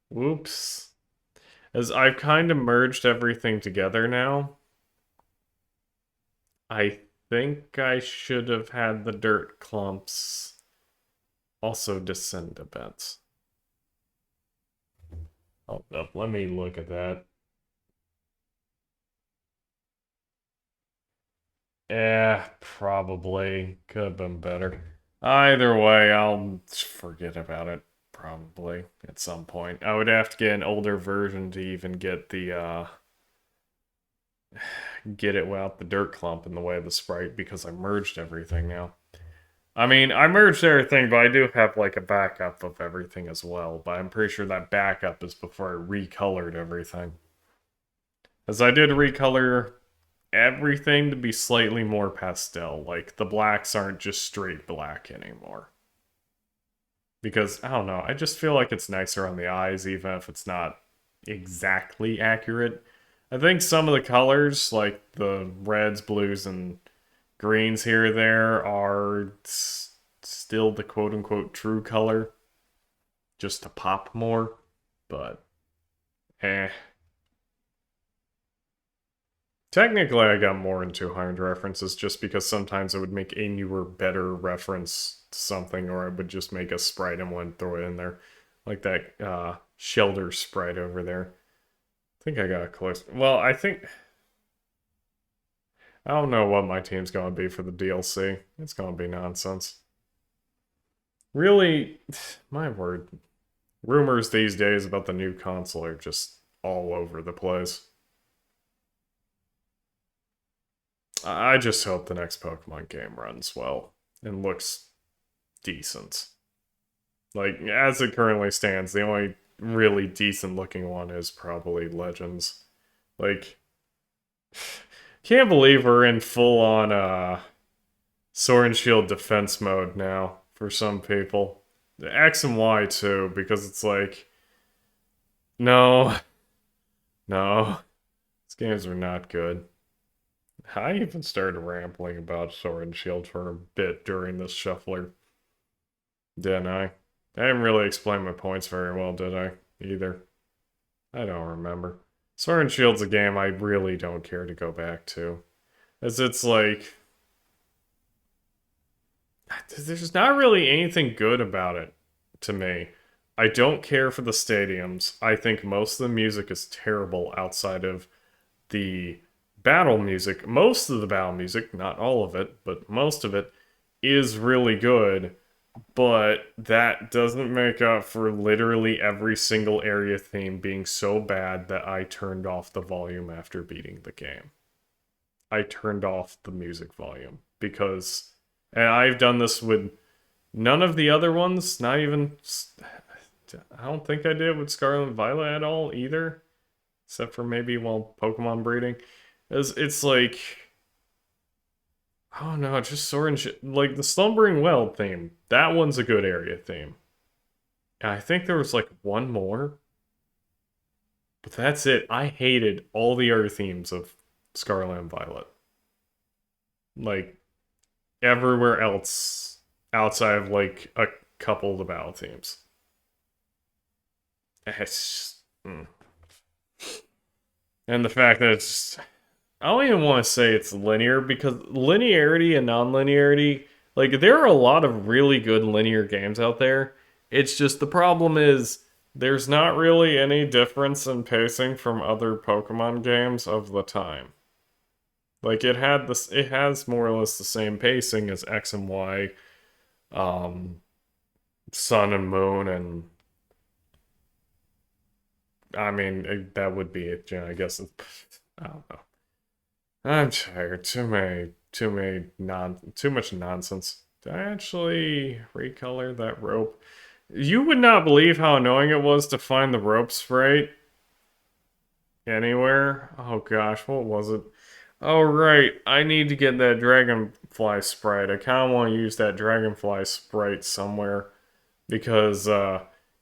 Whoops. As I've kind of merged everything together now, I think I should have had the dirt clumps also descend a bit. Hold up, let me look at that. Yeah, probably. Could have been better. Either way, I'll forget about it, probably, at some point. I would have to get an older version to even get the, get it without the dirt clump in the way of the sprite, because I merged everything now. I mean, I merged everything, but I do have, like, a backup of everything as well, but I'm pretty sure that backup is before I recolored everything. As I did recolor everything to be slightly more pastel. Like, the blacks aren't just straight black anymore. Because, I don't know, I just feel like it's nicer on the eyes, even if it's not exactly accurate. I think some of the colors, like the reds, blues, and greens here or there, are still the quote unquote true color, just to pop more. But, eh. Technically, I got more than 200 references just because sometimes I would make a newer, better reference to something, or I would just make a sprite and one throw it in there. Like that Shelter sprite over there. I think I got close. Well, I think. I don't know what my team's going to be for the DLC. It's going to be nonsense. Really, my word. Rumors these days about the new console are just all over the place. I just hope the next Pokemon game runs well and looks decent. Like, as it currently stands, the only really decent looking one is probably Legends. Like, can't believe we're in full on Sword and Shield defense mode now for some people. The X and Y too, because it's like, no, no, these games are not good. I even started rambling about Sword and Shield for a bit during this shuffler, didn't I? I didn't really explain my points very well, did I? Either. I don't remember. Sword and Shield's a game I really don't care to go back to. As it's like, there's not really anything good about it to me. I don't care for the stadiums. I think most of the music is terrible outside of the battle music. Most of the battle music, not all of it, but most of it, is really good. But that doesn't make up for literally every single area theme being so bad that I turned off the volume after beating the game. I turned off the music volume because, and I've done this with none of the other ones, not even, I don't think I did with Scarlet and Violet at all either, except for maybe while Pokemon breeding. It's like, oh no, just Sword and like the Slumbering Weld theme. That one's a good area theme. And I think there was like one more, but that's it. I hated all the other themes of Scarlet and Violet. Like everywhere else outside of like a couple of the battle themes. It's, and the fact that it's I don't even want to say it's linear because linearity and non-linearity, like there are a lot of really good linear games out there. It's just the problem is There's not really any difference in pacing from other Pokemon games of the time. Like it has more or less the same pacing as X and Y, um, Sun and Moon, and I mean that would be it. I guess I don't know. I'm tired. Too much nonsense. Did I actually recolor that rope? You would not believe how annoying it was to find the rope sprite anywhere. Oh gosh, what was it? Oh right, I need to get that dragonfly sprite. I kind of want to use that dragonfly sprite somewhere because,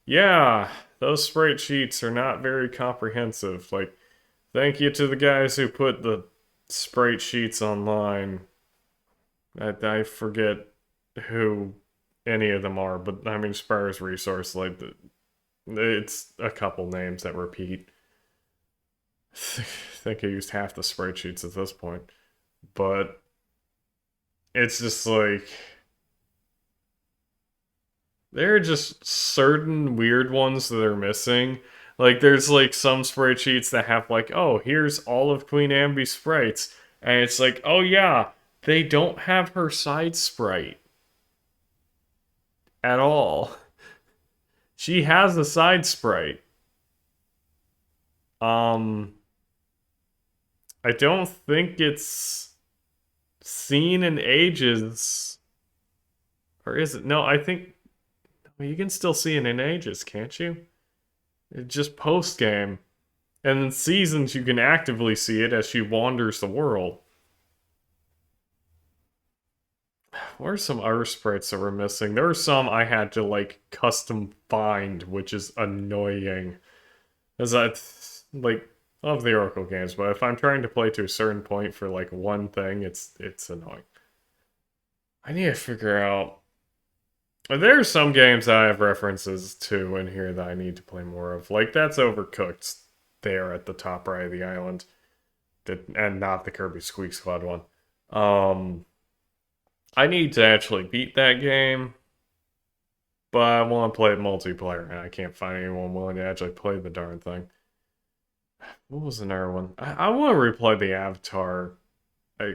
yeah, those sprite sheets are not very comprehensive. Like, thank you to the guys who put the sprite sheets online. I forget who any of them are, but I mean, Spire's Resource, like, it's a couple names that repeat. I think I used half the sprite sheets at this point, but it's just like there are just certain weird ones that are missing. Like there's like some sprite sheets that have like, oh, here's all of Queen Ambi's sprites, and it's like, oh yeah, they don't have her side sprite at all. She has a side sprite. Um, I don't think it's seen in ages. Or is it? No, I think well, you can still see it in ages, can't you? It's just post game. And in seasons, you can actively see it as she wanders the world. What are some other sprites that were missing? There were some I had to like custom find, which is annoying. As I like love the Oracle games, but if I'm trying to play to a certain point for like one thing, it's annoying. I need to figure out. There are some games that I have references to in here that I need to play more of. Like that's Overcooked there at the top right of the island. And not the Kirby Squeak Squad one. I need to actually beat that game, but I want to play it multiplayer, and I can't find anyone willing to actually play the darn thing. What was another one? I want to replay the Avatar. I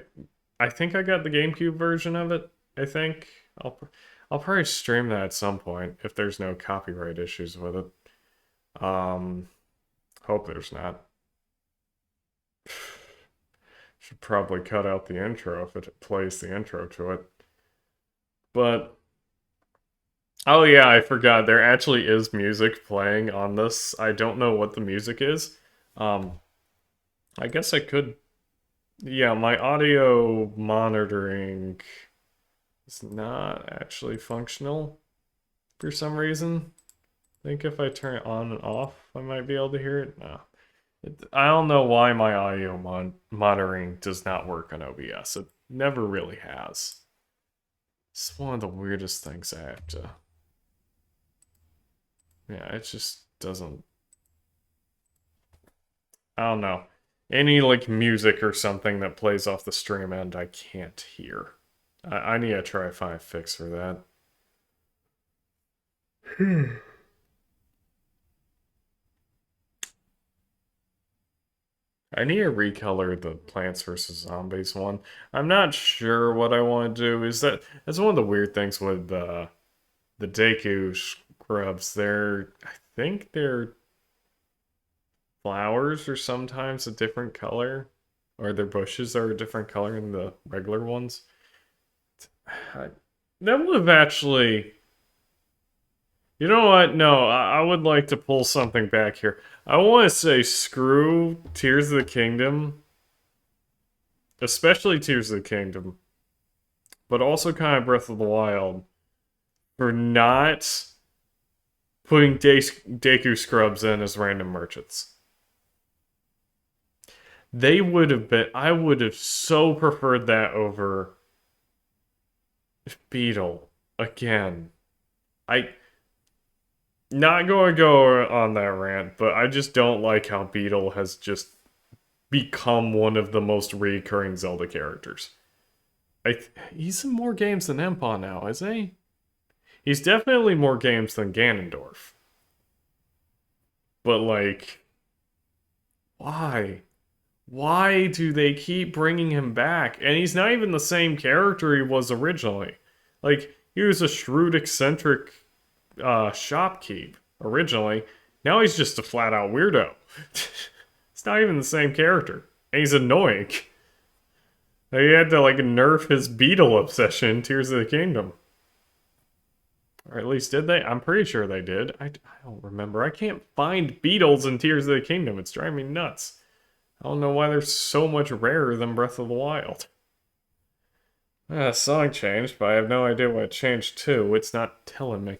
I think I got the GameCube version of it. I think I'll probably stream that at some point if there's no copyright issues with it. Hope there's not. Should probably cut out the intro if it plays the intro to it. But oh yeah, I forgot. There actually is music playing on this. I don't know what the music is. Um, I guess I could. Yeah, my audio monitoring is not actually functional for some reason. I think if I turn it on and off, I might be able to hear it. No. I don't know why my audio monitoring does not work on OBS. It never really has. It's one of the weirdest things I have to. Yeah, it just doesn't. I don't know. Any like music or something that plays off the stream end, I can't hear. I need to try to find a fix for that. I need to recolor the Plants vs. Zombies one. I'm not sure what I want to do. That's one of the weird things with the Deku scrubs. I think they're flowers are sometimes a different color, or their bushes are a different color than the regular ones. That would have actually. You know what? No, I would like to pull something back here. I want to say screw Tears of the Kingdom, especially Tears of the Kingdom, but also kind of Breath of the Wild, for not putting Deku scrubs in as random merchants. They would have been. I would have so preferred that over Beetle again. I not going to go on that rant, but I just don't like how Beetle has just become one of the most recurring Zelda characters. He's in more games than Impa now, isn't he? He's definitely more games than Ganondorf. But, like, why? Why do they keep bringing him back? And he's not even the same character he was originally. Like, he was a shrewd, eccentric shopkeep originally. Now he's just a flat out weirdo. It's not even the same character. And he's annoying. They had to, like, nerf his beetle obsession in Tears of the Kingdom. Or at least did they? I'm pretty sure they did. I don't remember. I can't find beetles in Tears of the Kingdom. It's driving me nuts. I don't know why they're so much rarer than Breath of the Wild. Song changed, but I have no idea what it changed to. It's not telling me.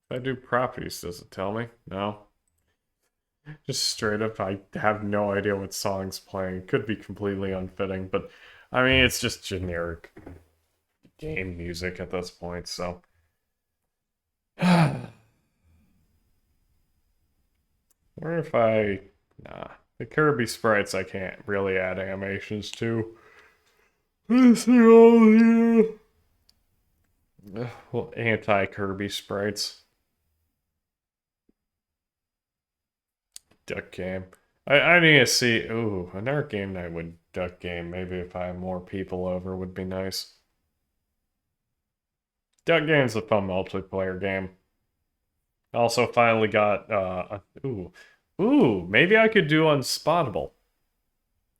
If I do properties, does it tell me? No. Just straight up, I have no idea what song's playing. Could be completely unfitting, but I mean, it's just generic game music at this point, so. Or if I... Nah. The Kirby sprites I can't really add animations to. Let's see all here. Well, anti-Kirby sprites. Duck game. I need to see... Ooh, another game night with Duck game. Maybe if I had more people over would be nice. Duck game's a fun multiplayer game. Also finally got... Ooh, maybe I could do Unspottable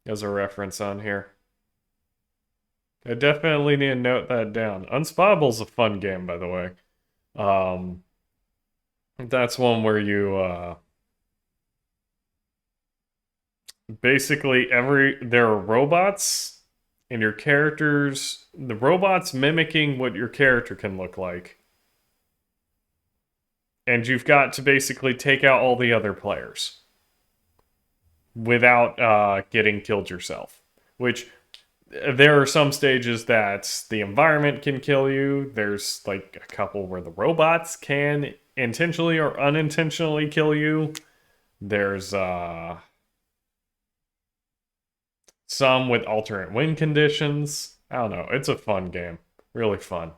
as a reference on here. I definitely need to note that down. Unspottable's a fun game, by the way. That's one where you, basically there are robots, and your characters... The robots mimicking what your character can look like. And you've got to basically take out all the other players without getting killed yourself. Which, there are some stages that the environment can kill you. There's like a couple where the robots can intentionally or unintentionally kill you. There's some with alternate win conditions. I don't know. It's a fun game. Really fun.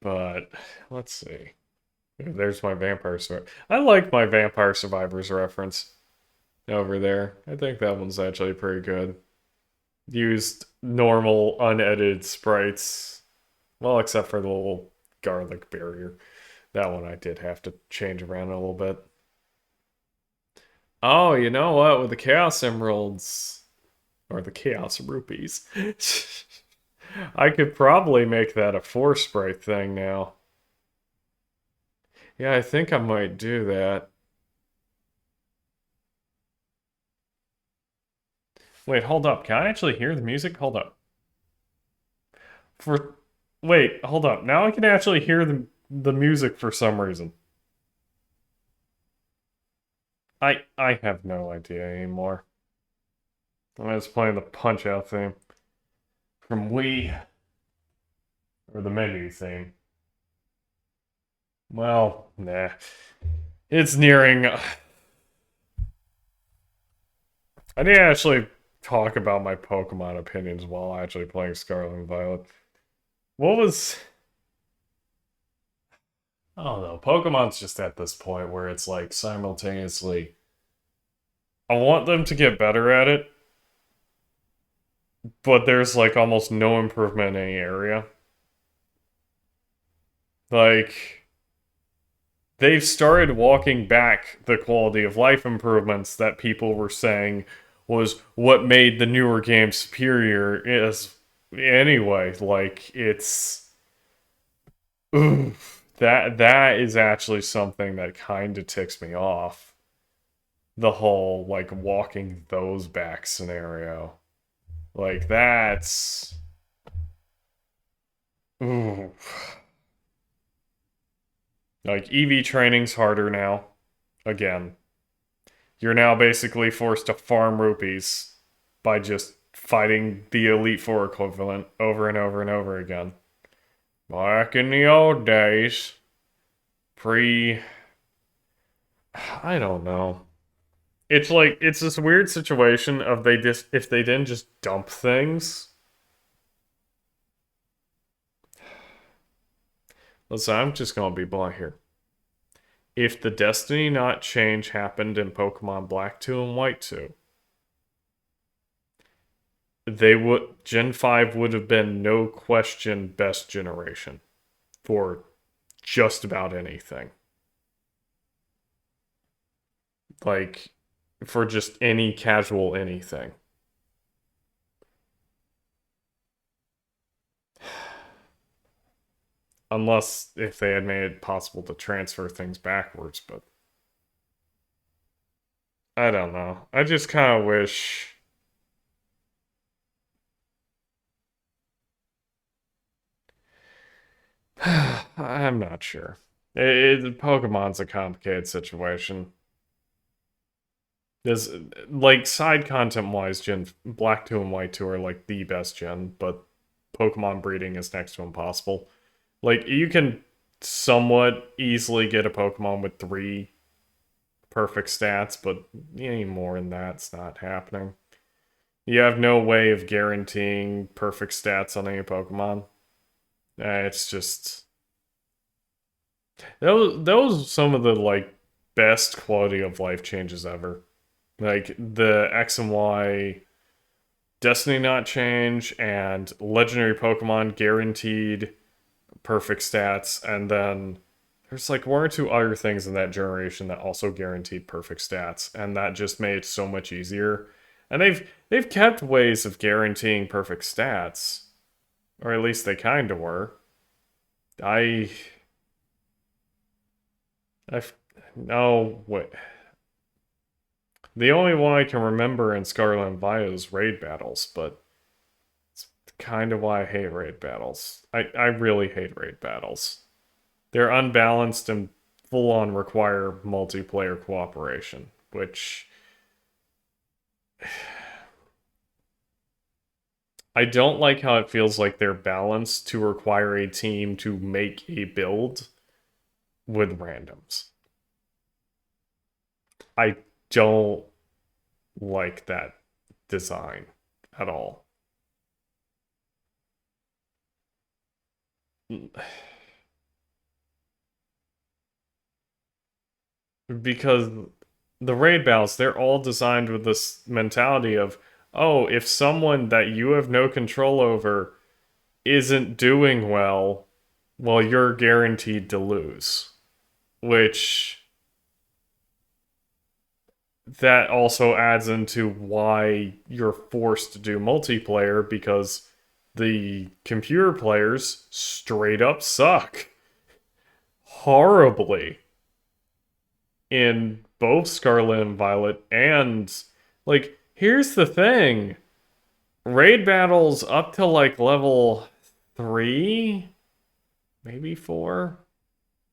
But let's see. There's my Vampire Survivor. I like my Vampire Survivors reference over there. I think that one's actually pretty good. Used normal, unedited sprites. Well, except for the little garlic barrier. That one I did have to change around a little bit. Oh, you know what? With the Chaos Emeralds, or the Chaos Rupees, I could probably make that a 4 sprite thing now. Yeah, I think I might do that. Wait, hold up. Can I actually hear the music? Hold up. For Wait, hold up. Now I can actually hear the music for some reason. I have no idea anymore. I'm just playing the Punch-Out theme from Wii, or the menu theme. Well, nah. It's nearing. I need to actually talk about my Pokemon opinions while actually playing Scarlet and Violet. What was... I don't know. Pokemon's just at this point where it's like simultaneously... I want them to get better at it, but there's like almost no improvement in any area. Like... They've started walking back the quality of life improvements that people were saying was what made the newer game superior. Is anyway, like it's that is actually something that kind of ticks me off. The whole like walking those back scenario. Like that's ooh. Like, EV training's harder now. Again. You're now basically forced to farm rupees by just fighting the Elite Four equivalent over and over and over again. Back in the old days. I don't know. It's like, it's this weird situation of if they didn't just dump things. Listen, I'm just gonna be blunt here. If the Destiny not change happened in Pokemon Black 2 and White 2, Gen 5 would have been no question best generation for just about anything. Like for just any casual anything. Unless if they had made it possible to transfer things backwards, but I don't know. I just kind of wish. I'm not sure. Pokemon's a complicated situation. There's like side content wise, Gen Black 2 and White 2 are like the best gen, but Pokemon breeding is next to impossible. Like you can somewhat easily get a Pokemon with 3 perfect stats, but any more than that's not happening. You have no way of guaranteeing perfect stats on any Pokemon. It's just those are some of the like best quality of life changes ever. Like the X and Y Destiny not change and legendary Pokemon guaranteed perfect stats, and then there's like one or two other things in that generation that also guaranteed perfect stats, and that just made it so much easier. And they've kept ways of guaranteeing perfect stats, or at least they kind of were. I I no wait. The only one I can remember in Scarlet and Violet is raid battles, but it's kind of why I hate raid battles. I really hate raid battles. They're unbalanced and full on require multiplayer cooperation, which I don't like how it feels like they're balanced to require a team to make a build with randoms. I don't like that design at all. Because the raid battles, they're all designed with this mentality of, oh, if someone that you have no control over isn't doing well, well, you're guaranteed to lose. Which that also adds into why you're forced to do multiplayer because the computer players straight up suck horribly in both Scarlet and Violet. And like here's the thing, raid battles up to like level 3, maybe 4,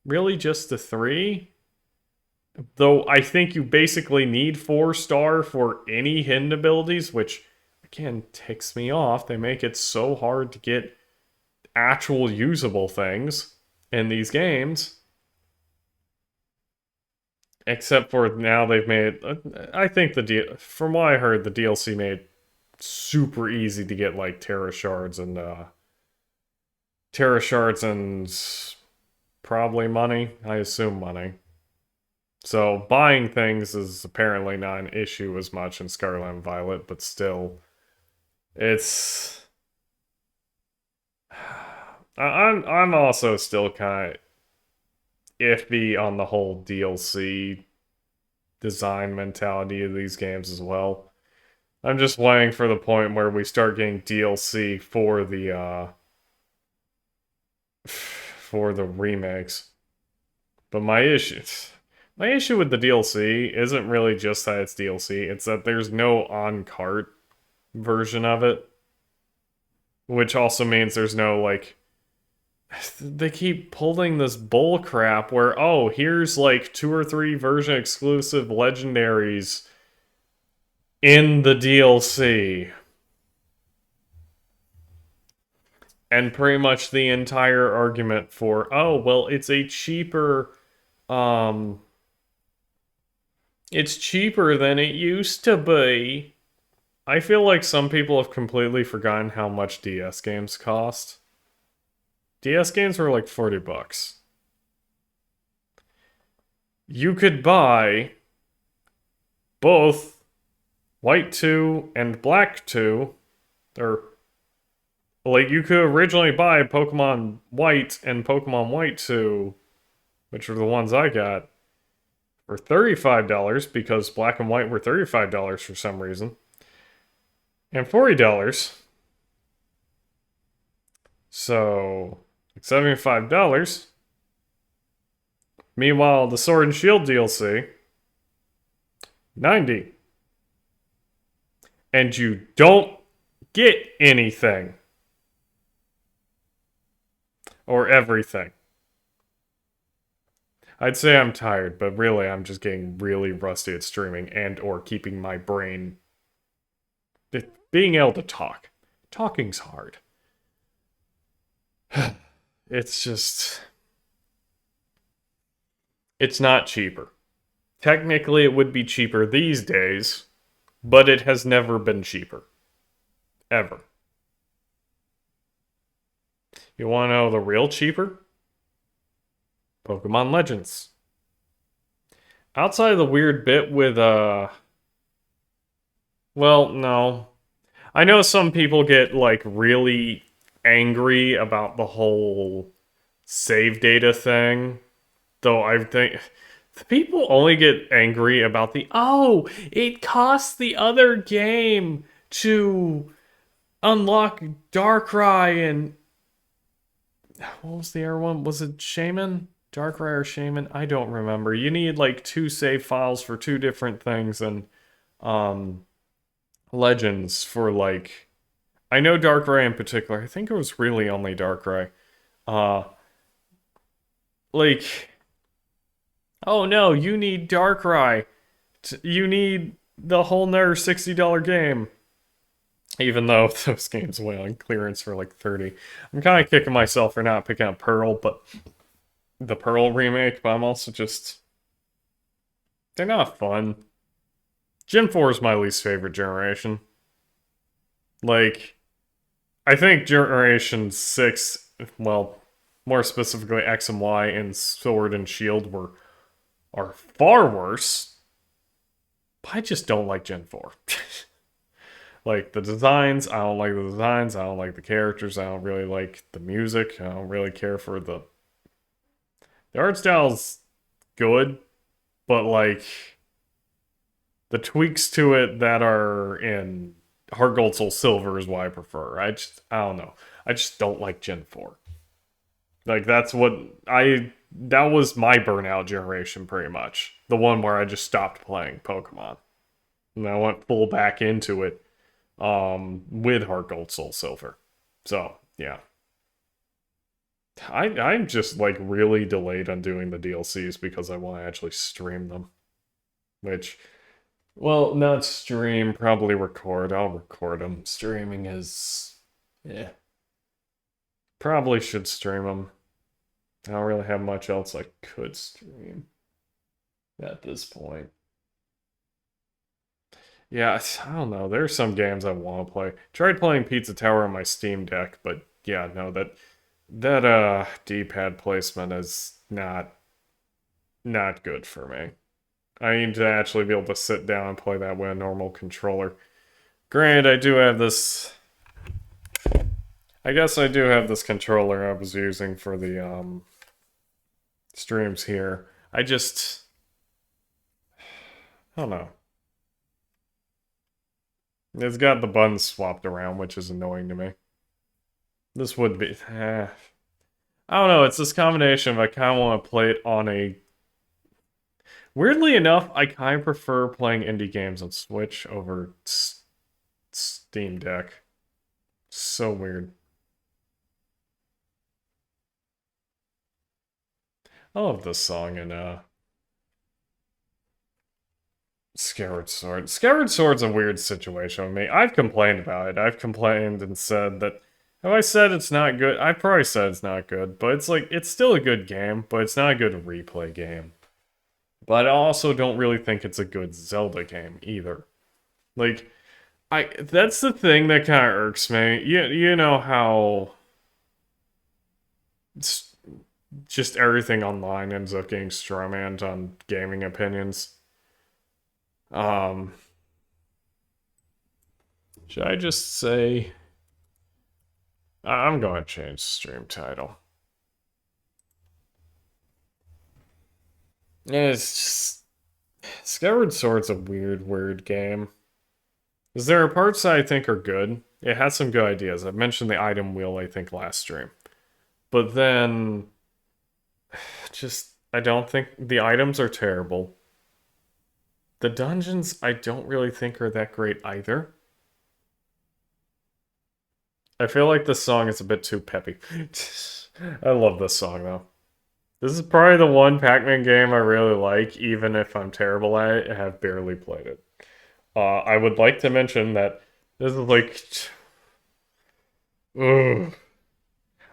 really just the 3, though I think you basically need 4-star for any hidden abilities, which again ticks me off. They make it so hard to get actual usable things in these games. Except for now they've made I think from what I heard the DLC made it super easy to get like Terra shards and probably money. I assume money. So buying things is apparently not an issue as much in Scarlet and Violet, but still, it's. I'm also still kind of iffy on the whole DLC design mentality of these games as well. I'm just waiting for the point where we start getting DLC for the remakes. But my issue with the DLC isn't really just that it's DLC, it's that there's no on-cart version of it. Which also means there's no, like... They keep pulling this bull crap where, oh, here's like 2 or 3 version exclusive legendaries in the DLC. And pretty much the entire argument for, oh, well, um, it's cheaper than it used to be. I feel like some people have completely forgotten how much DS games cost. DS games were like 40 bucks. You could buy both White 2 and Black 2, or like you could originally buy Pokemon White and Pokemon White 2, which are the ones I got, for $35 because Black and White were $35 for some reason, and $40. So, like $75. Meanwhile, the Sword and Shield DLC, 90. And you don't get anything. Or everything. I'd say I'm tired, but really I'm just getting really rusty at streaming and or keeping my brain being able to talk. Talking's hard. It's just it's not cheaper. Technically it would be cheaper these days, but it has never been cheaper. Ever. You want to know the real cheaper? Pokemon Legends. Outside of the weird bit with, well, no. I know some people get, like, really angry about the whole save data thing. Though I think the people only get angry about the, oh, it costs the other game to unlock Darkrai and what was the other one? Was it Shaman? Darkrai or Shaman? I don't remember. You need like 2 save files for 2 different things and Legends for like I know Darkrai in particular. I think it was really only Darkrai. Like oh no, you need Darkrai. You need the whole nother $60 game. Even though those games went on clearance for like 30. I'm kind of kicking myself for not picking up Pearl, but the Pearl remake, but I'm also just they're not fun. Gen 4 is my least favorite generation. Like I think Generation 6, well, more specifically X and Y and Sword and Shield are far worse. But I just don't like Gen 4. Like, the designs, I don't like the designs, I don't like the characters, I don't really like the music, I don't really care for the... The art style's good, but, like, the tweaks to it that are in Heart Gold, Soul Silver is what I prefer. I don't know. I just don't like Gen 4. Like, that was my burnout generation, pretty much. The one where I just stopped playing Pokemon. And I went full back into it. With Heart Gold Soul Silver. So, yeah. I'm just, like, really delayed on doing the DLCs because I want to actually stream them. Which, well, not stream, probably record. I'll record them. Streaming is... yeah. Probably should stream them. I don't really have much else I could stream at this point. Yeah, I don't know. There's some games I want to play. Tried playing Pizza Tower on my Steam Deck, but yeah, no, that D-pad placement is not good for me. I need to actually be able to sit down and play that with a normal controller. Granted, I do have this... I guess I do have this controller I was using for the streams here. I don't know. It's got the buttons swapped around, which is annoying to me. This would be... I don't know, it's this combination of I kind of want to play it on a... Weirdly enough, I kind of prefer playing indie games on Switch over Steam Deck. So weird. I love this song in Skyward Sword. Skyward Sword's a weird situation with me. I've complained about it. I've complained and said that... Have I said it's not good? I probably said it's not good, but it's like, it's still a good game, but it's not a good replay game. But I also don't really think it's a good Zelda game, either. Like, that's the thing that kind of irks me. You know how... it's just everything online ends up getting strawmanned on gaming opinions. Um, should I just say I'm going to change the stream title? Yeah, it's just Skyward Sword's a weird game. Because there are parts that I think are good. It has some good ideas. I mentioned the item wheel, I think, last stream. But then, just, I don't think the items are terrible. The dungeons, I don't really think are that great either. I feel like this song is a bit too peppy. I love this song, though. This is probably the one Pac-Man game I really like, even if I'm terrible at it. I have barely played it. I would like to mention that this is like... Ugh.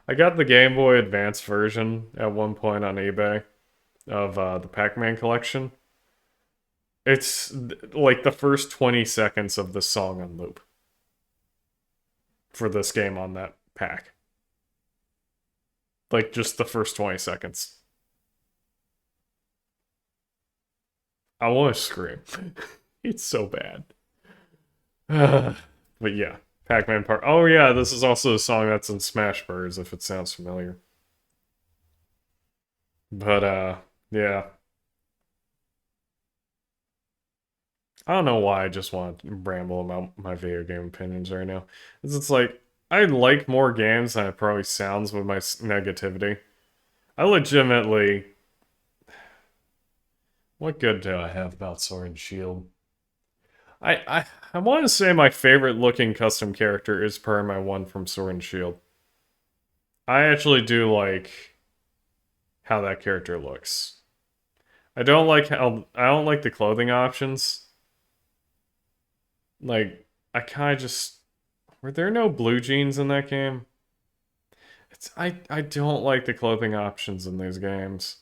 I got the Game Boy Advance version at one point on eBay of the Pac-Man collection. It's like the first 20 seconds of the song on loop for this game on that pack. Like just the first 20 seconds. I want to scream. It's so bad. But yeah, Pac-Man part. Oh yeah, this is also a song that's in Smash Bros. If it sounds familiar. But yeah. I don't know why I just want to ramble about my video game opinions right now. It's like I like more games than it probably sounds with my negativity. I legitimately. What good do I have about Sword and Shield? I want to say my favorite looking custom character is per my one from Sword and Shield. I actually do like how that character looks. I don't like the clothing options. Like I kind of just were there no blue jeans in that game? I don't like the clothing options in these games.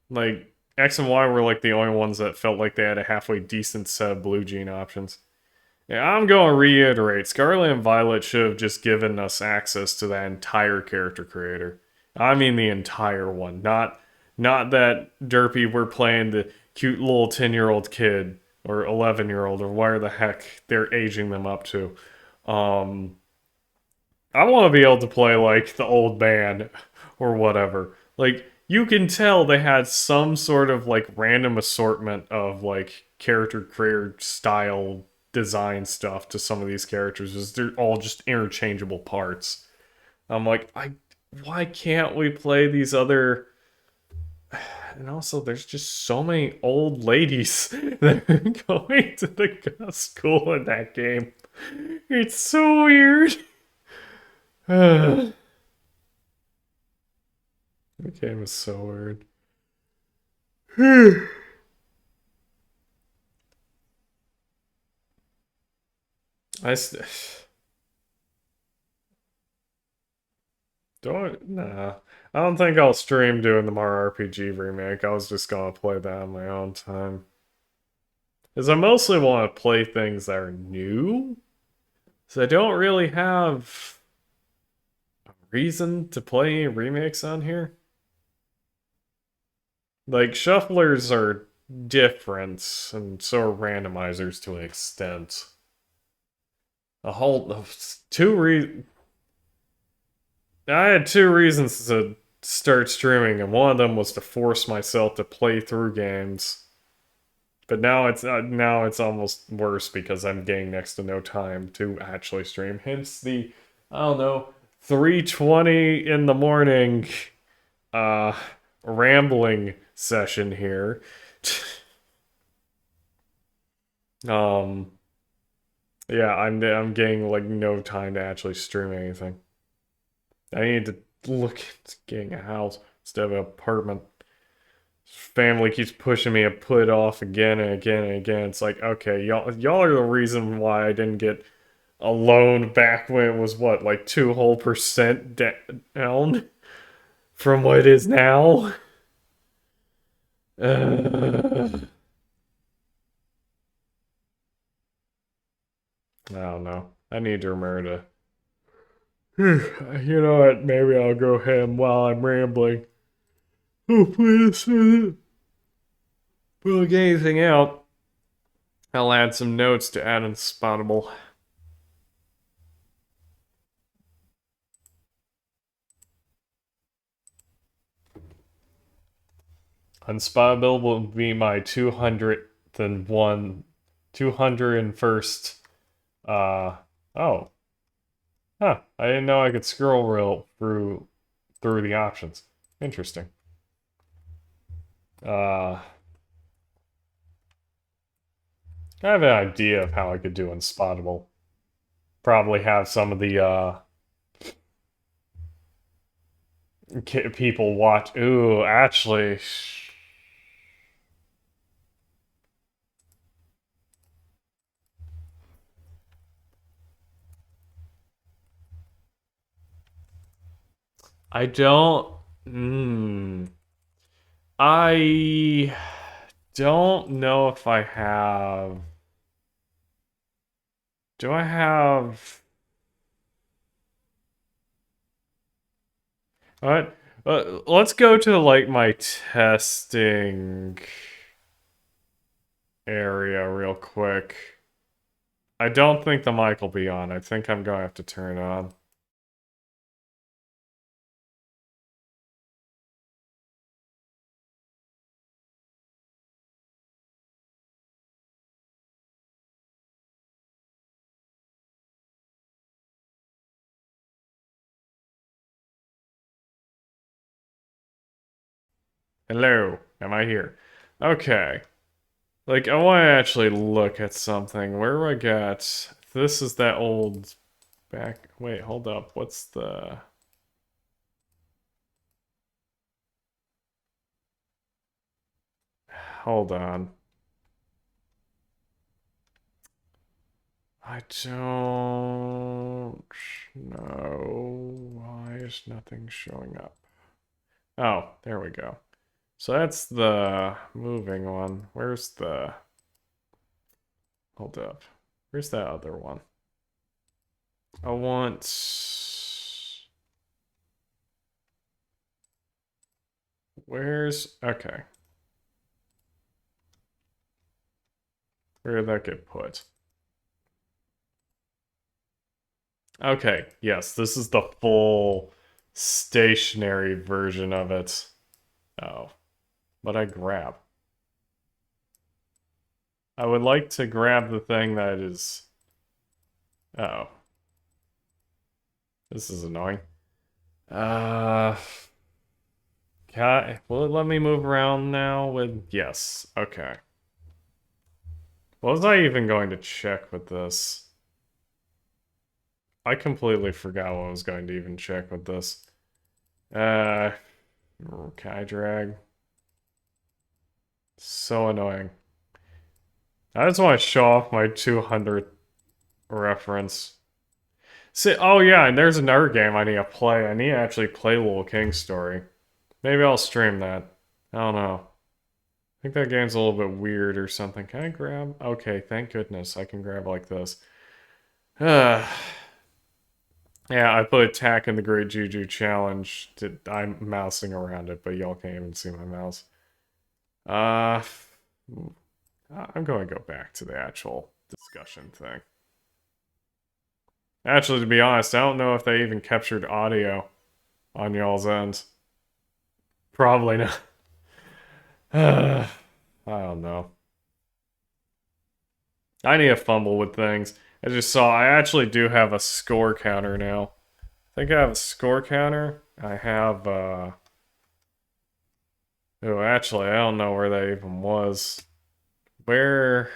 Like X and Y were like the only ones that felt like they had a halfway decent set of blue jean options. Yeah, I'm going to reiterate, Scarlet and Violet should have just given us access to that entire character creator. I mean the entire one, not that derpy we're playing the cute little 10-year-old kid or 11-year-old or where the heck they're aging them up to. Um I want to be able to play like the old man or whatever. Like you can tell they had some sort of like random assortment of like character creator style design stuff to some of these characters. Is they're all just interchangeable parts. I'm like, why can't we play these other? And also, there's just so many old ladies that are going to the school in that game. It's so weird. The game is so weird. I don't. Nah. I don't think I'll stream doing the Mario RPG remake. I was just gonna play that on my own time. Because I mostly want to play things that are new. So I don't really have a reason to play remakes on here. Like, shufflers are different, and so are randomizers to an extent. A whole two I had two reasons to start streaming, and one of them was to force myself to play through games. But now it's almost worse because I'm getting next to no time to actually stream. Hence the I don't know 3:20 in the morning uh rambling session here. um yeah, I'm getting like no time to actually stream anything. I need to look at getting a house instead of an apartment. Family keeps pushing me to put it off again and again and again. It's like, okay, y'all are the reason why I didn't get a loan back when it was what, like 2% down from what it is now. I don't know. I need to remember to You know what? Maybe I'll go ham while I'm rambling. Hopefully this will get anything out. I'll add some notes to add Unspottable. Unspottable will be my 201, 201st. Oh. Huh. I didn't know I could scroll real through the options. Interesting. I have an idea of how I could do Unspottable. Probably have some of the people watch. Ooh, actually, I don't. I don't know if I have. Do I have? What? Let's go to like my testing area real quick. I don't think the mic will be on. I think I'm going to have to turn it on. Hello, am I here? Okay. Like, I want to actually look at something. Where do I get? This is that old back. Wait, hold up. What's the. Hold on. I don't know why is nothing showing up. Oh, there we go. So that's the moving one. Where's the... Hold up. Where's that other one? I want... Where's... Okay. Where did that get put? Okay, yes, this is the full stationary version of it. Oh. What I grab? I would like to grab the thing that is... Oh. This is annoying. Will it let me move around now with... Yes, okay. What was I even going to check with this? I completely forgot what I was going to even check with this. Can I drag? So annoying. I just want to show off my 200 reference. See, oh yeah, and there's another game I need to play. I need to actually play Little King Story. Maybe I'll stream that. I don't know. I think that game's a little bit weird or something. Can I grab? Okay, thank goodness I can grab like this. Yeah, I put Attack in the Great Juju Challenge. I'm mousing around it, but y'all can't even see my mouse. I'm going to go back to the actual discussion thing. Actually, to be honest, I don't know if they even captured audio on y'all's ends. Probably not. I don't know. I need to fumble with things. I just saw I actually do have a score counter now. I think I have a score counter. I have oh, actually I don't know where that even was. Where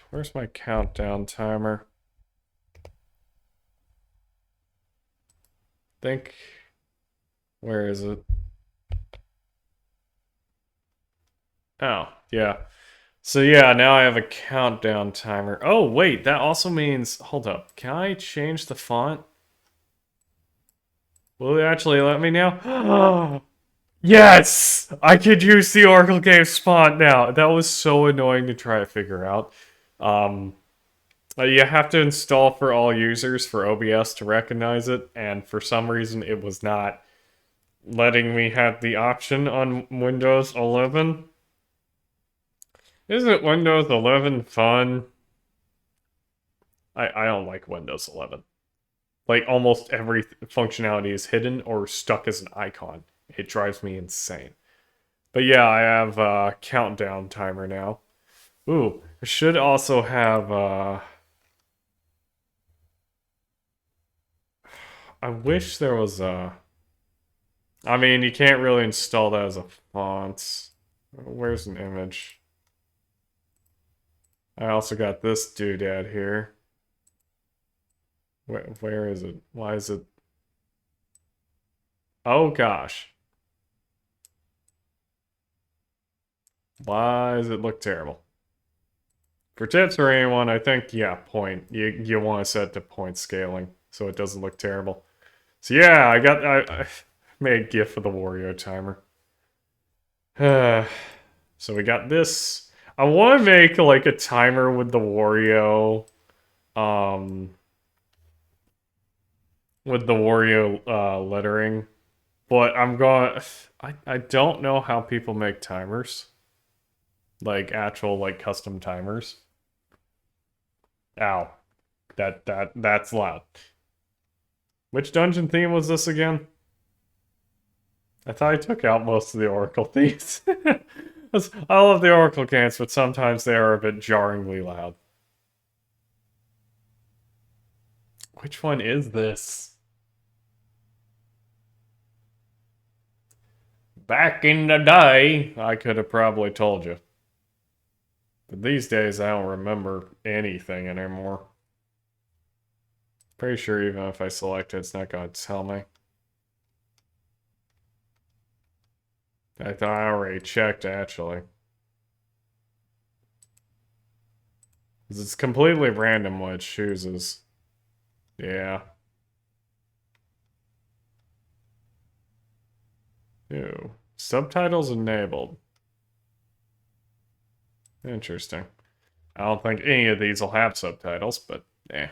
where's my countdown timer? Think where is it? Oh, yeah. So yeah, now I have a countdown timer. Oh, wait, that also means... Hold up. Can I change the font? Will it actually let me now? Yes! I could use the Oracle Game font now. That was so annoying to try to figure out. Um, you have to install for all users for OBS to recognize it, and for some reason it was not letting me have the option on Windows 11. Isn't Windows 11 fun? I don't like Windows 11. Like, almost every functionality is hidden or stuck as an icon. It drives me insane. But yeah, I have a countdown timer now. Ooh, I should also have, I wish there was a... I mean, you can't really install that as a font. Where's an image? I also got this doodad here. Where is it? Why is it? Oh gosh. Why does it look terrible? For tips for anyone, I think, yeah, point. You want to set to point scaling so it doesn't look terrible. So yeah, I made a GIF of the Wario timer. So we got this. I want to make like a timer with the Wario, um, lettering, but I'm going. I don't know how people make timers, like actual like custom timers. Ow, that's loud. Which dungeon theme was this again? I thought I took out most of the Oracle themes. I love the Oracle games, but sometimes they are a bit jarringly loud. Which one is this? Back in the day, I could have probably told you. But these days, I don't remember anything anymore. Pretty sure even if I select it, it's not going to tell me. I thought I already checked, actually. It's completely random what it chooses. Yeah. Ew. Subtitles enabled. Interesting. I don't think any of these will have subtitles, but eh.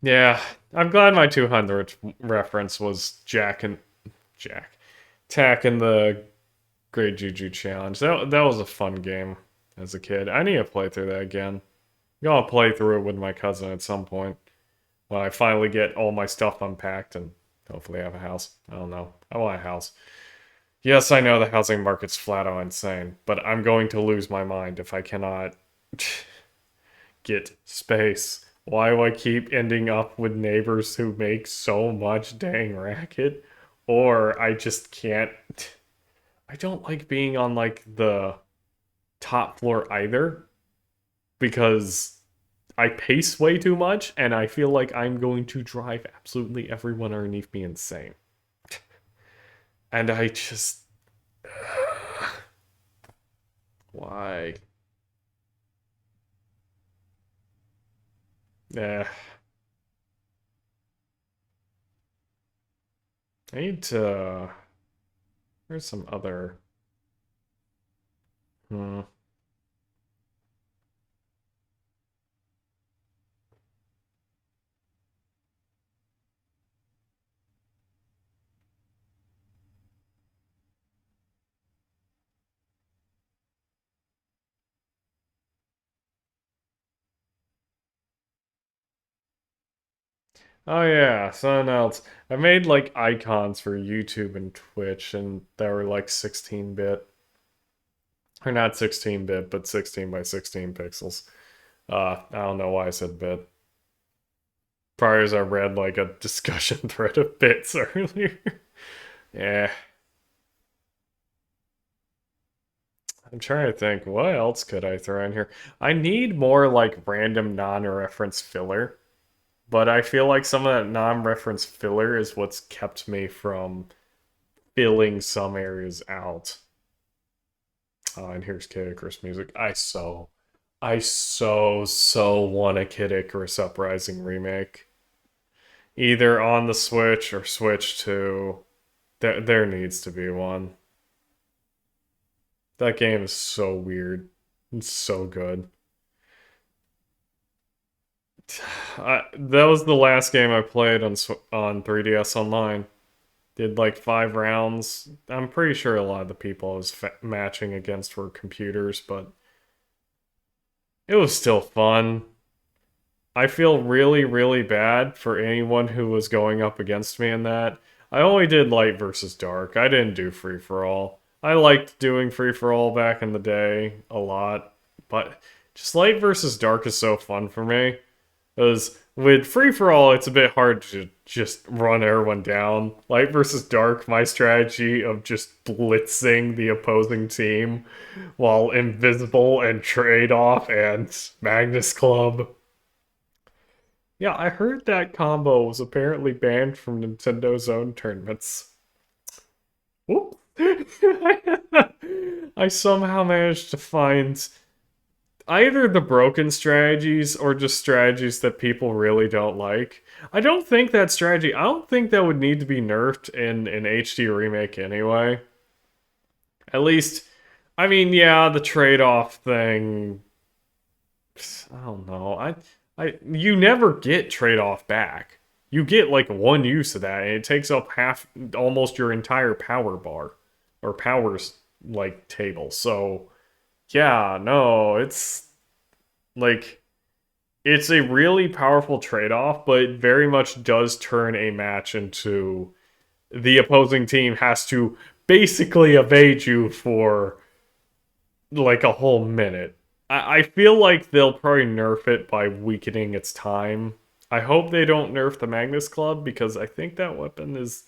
Yeah, I'm glad my 200th reference was Jack. Tack in the Great Juju Challenge. That was a fun game as a kid. I need to play through that again. I'm gonna play through it with my cousin at some point when I finally get all my stuff unpacked and hopefully have a house. I don't know. I want a house. Yes, I know the housing market's flat out insane, but I'm going to lose my mind if I cannot get space. Why do I keep ending up with neighbors who make so much dang racket? Or I just can't. I don't like being on like the top floor either because I pace way too much and I feel like I'm going to drive absolutely everyone underneath me insane. And I just. Why? Yeah. I need to. There's some other. Hmm. Oh yeah, something else. I made like icons for YouTube and Twitch, and they were like 16-bit. Or not 16-bit, but 16 by 16 pixels. I don't know why I said bit. Probably as I read like a discussion thread of bits earlier. Yeah. I'm trying to think, what else could I throw in here? I need more like random non-reference filler, but I feel like some of that non-reference filler is what's kept me from filling some areas out. And here's Kid Icarus music. I so want a Kid Icarus Uprising remake. either on the Switch or Switch 2. There needs to be one. That game is so weird. It's so good. That was the last game I played on 3DS Online. Did like 5 rounds. I'm pretty sure a lot of the people I was matching against were computers, but it was still fun. I feel really, really bad for anyone who was going up against me in that. I only did light versus dark. I didn't do free for all. I liked doing free for all back in the day a lot, but just light versus dark is so fun for me. Because with free for all, it's a bit hard to just run everyone down. Light versus dark, my strategy of just blitzing the opposing team while invisible and trade off and Magnus Club. Yeah, I heard that combo was apparently banned from Nintendo's own tournaments. Whoop. I somehow managed to find either the broken strategies or just strategies that people really don't like. I don't think that would need to be nerfed in an HD remake anyway. At least, I mean, yeah, the trade-off thing. I don't know. You never get trade-off back. You get like one use of that, and it takes up almost your entire power bar or powers like table. So, yeah, no, it's like it's a really powerful trade-off, but it very much does turn a match into the opposing team has to basically evade you for like a whole minute. I feel like they'll probably nerf it by weakening its time. I hope they don't nerf the Magnus Club because I think that weapon is,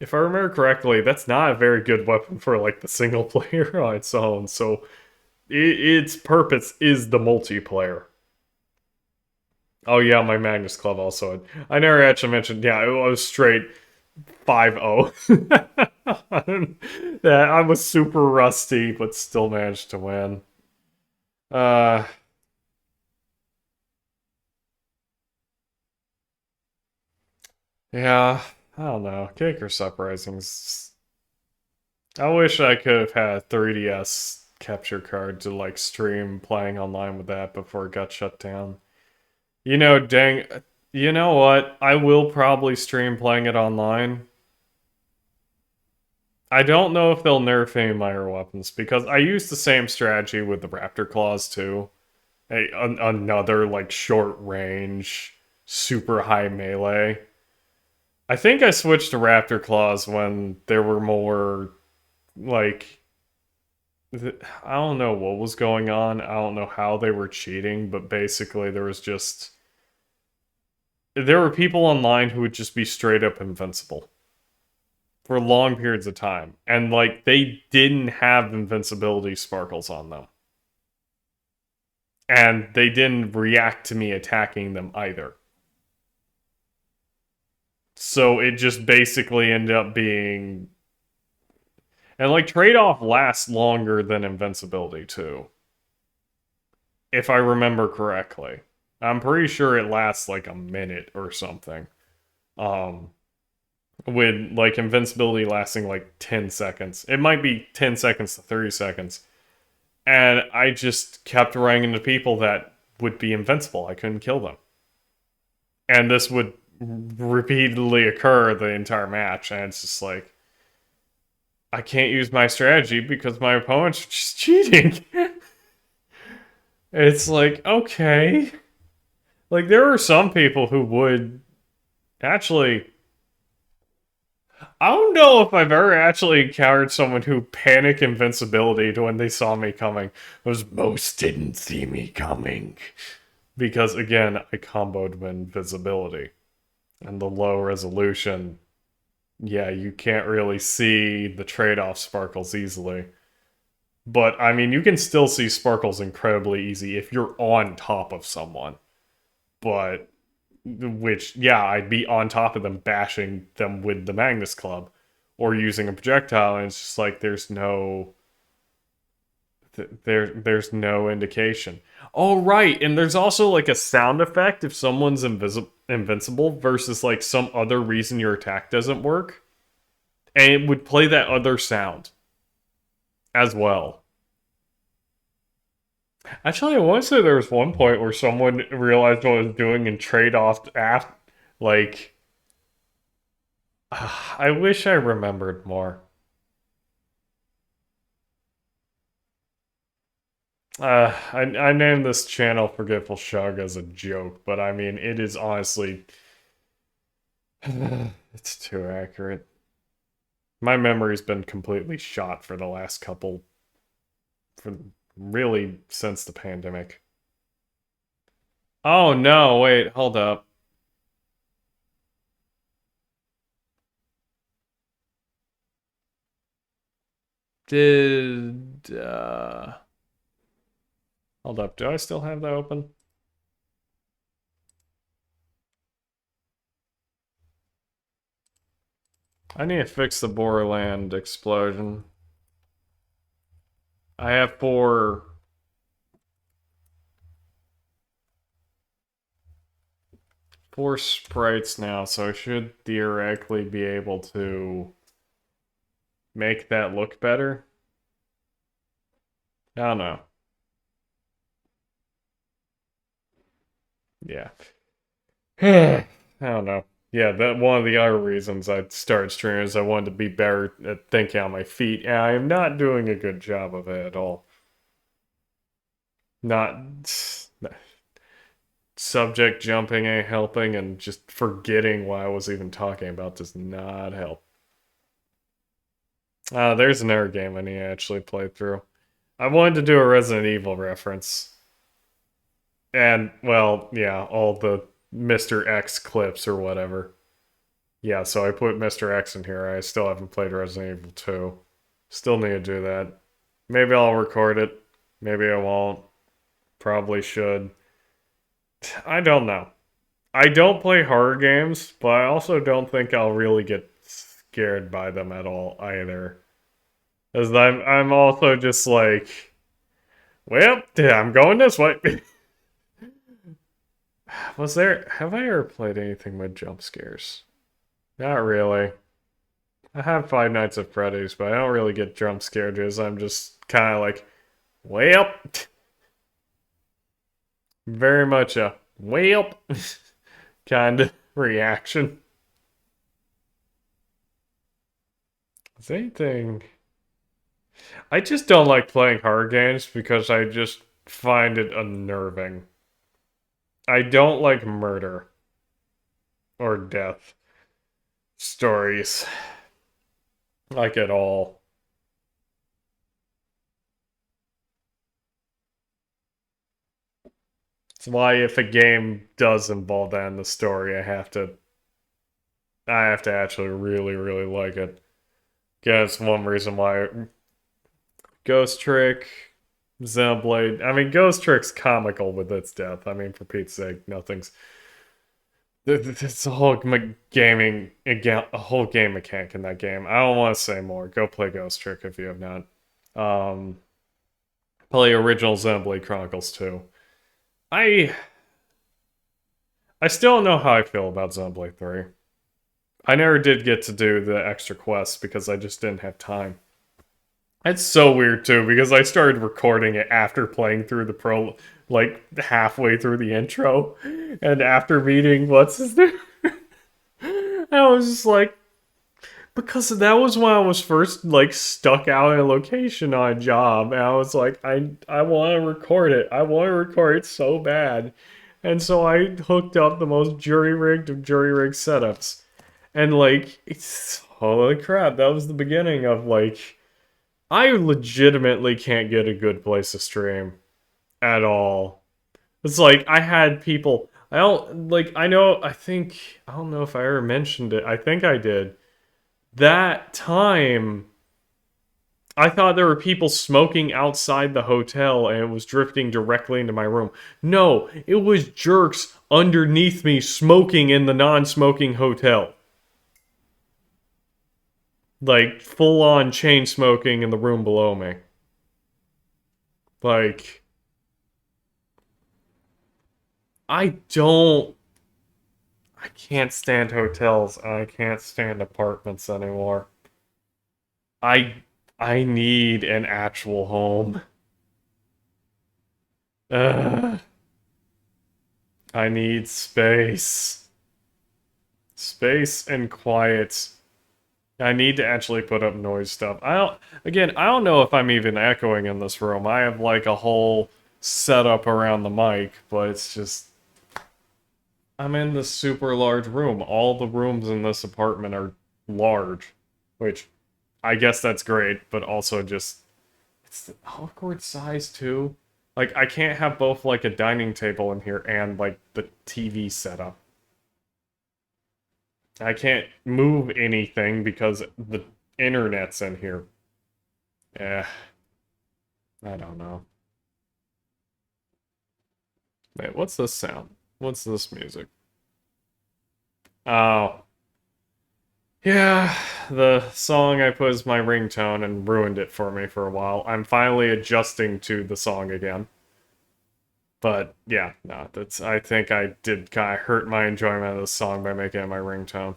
if I remember correctly, that's not a very good weapon for like the single player on its own. So its purpose is the multiplayer. Oh yeah, my Magnus Club also. I never actually mentioned. Yeah, it was straight 5-0. Yeah, I was super rusty, but still managed to win. Uh, yeah, I don't know. Kickers Uprisings. I wish I could have had a 3DS capture card to like stream playing online with that before it got shut down. Dang, you know what? I will probably stream playing it online. I don't know if they'll nerf any minor weapons because I used the same strategy with the Raptor Claws too. Another like short range, super high melee. I think I switched to Raptor Claws when there were more like I don't know what was going on. I don't know how they were cheating, but basically there were people online who would just be straight up invincible for long periods of time. And like they didn't have invincibility sparkles on them. And they didn't react to me attacking them either. So it just basically ended up being, and like trade-off lasts longer than invincibility too. If I remember correctly. I'm pretty sure it lasts like a minute or something. Um with like invincibility lasting like 10 seconds. It might be 10 seconds to 30 seconds. And I just kept running into people that would be invincible. I couldn't kill them. And this would repeatedly occur the entire match. And it's just like, I can't use my strategy because my opponent's just cheating. It's like, okay. Like, there are some people who would actually. I don't know if I've ever actually encountered someone who panic invincibility to when they saw me coming. Was most didn't see me coming. Because again, I comboed with invisibility. And the low resolution, yeah, you can't really see the trade-off sparkles easily. But I mean, you can still see sparkles incredibly easy if you're on top of someone. But which, yeah, I'd be on top of them, bashing them with the Magnus Club or using a projectile, and it's just like there's no indication. Oh right, and there's also like a sound effect if someone's invincible versus like some other reason your attack doesn't work, and it would play that other sound as well. Actually, I want to say there was one point where someone realized what I was doing and trade off like I wish I remembered more. I named this channel Forgetful Shug as a joke, but I mean, it is honestly... it's too accurate. My memory's been completely shot for the last couple... for really since the pandemic. Oh no, wait, hold up. Did, hold up, do I still have that open? I need to fix the Borderland explosion. I have four sprites now, so I should theoretically be able to make that look better. I don't know. Yeah. I don't know. Yeah, that one of the other reasons I started streaming is I wanted to be better at thinking on my feet, and I am not doing a good job of it at all. Not subject jumping ain't helping, and just forgetting what I was even talking about does not help. There's another game I need to actually play through. I wanted to do a Resident Evil reference. And, well, yeah, all the Mr. X clips or whatever. Yeah, so I put Mr. X in here. I still haven't played Resident Evil 2. Still need to do that. Maybe I'll record it. Maybe I won't. Probably should. I don't know. I don't play horror games, but I also don't think I'll really get scared by them at all either. As I'm also just like, well, yeah, I'm going this way. Have I ever played anything with jump scares? Not really. I have Five Nights at Freddy's, but I don't really get jump scared because I'm just kind of like, well, very much a well kind of reaction. Is anything... I just don't like playing horror games because I just find it unnerving. I don't like murder or death stories, like at all. It's why if a game does involve that in the story, I have to actually really, really like it. Yeah, that's one reason why Ghost Trick, Xenoblade. I mean, Ghost Trick's comical with its death. I mean, for Pete's sake, nothing's. It's a whole gaming, a whole game mechanic in that game. I don't want to say more. Go play Ghost Trick if you have not. Um, Play original Xenoblade Chronicles 2. I still don't know how I feel about Xenoblade 3. I never did get to do the extra quests because I just didn't have time. It's so weird too because I started recording it after playing through the like halfway through the intro, and after meeting what's his name, I was just like, because that was when I was first like stuck out in a location on a job, and I was like, I want to record it. I want to record it so bad, and so I hooked up the most jury-rigged of jury-rigged setups, and like, it's holy crap, that was the beginning of like. I legitimately can't get a good place to stream at all. It's like I had people. I don't like. I know. I think. I don't know if I ever mentioned it. I think I did. That time, I thought there were people smoking outside the hotel and it was drifting directly into my room. No, it was jerks underneath me smoking in the non-smoking hotel. Like, full-on chain smoking in the room below me. Like, I don't. I can't stand hotels. I can't stand apartments anymore. I I need an actual home. Ugh, I need space. Space and quiet. I need to actually put up noise stuff. I don't know if I'm even echoing in this room. I have like a whole setup around the mic, but it's just I'm in this super large room. All the rooms in this apartment are large, which I guess that's great, but also just it's the awkward size too. Like I can't have both like a dining table in here and like the TV setup. I can't move anything because the internet's in here. Eh, I don't know. Wait, what's this sound? What's this music? Oh, yeah, the song I put as my ringtone and ruined it for me for a while. I'm finally adjusting to the song again. But yeah, no, that's I think I did kind of hurt my enjoyment of the song by making it my ringtone.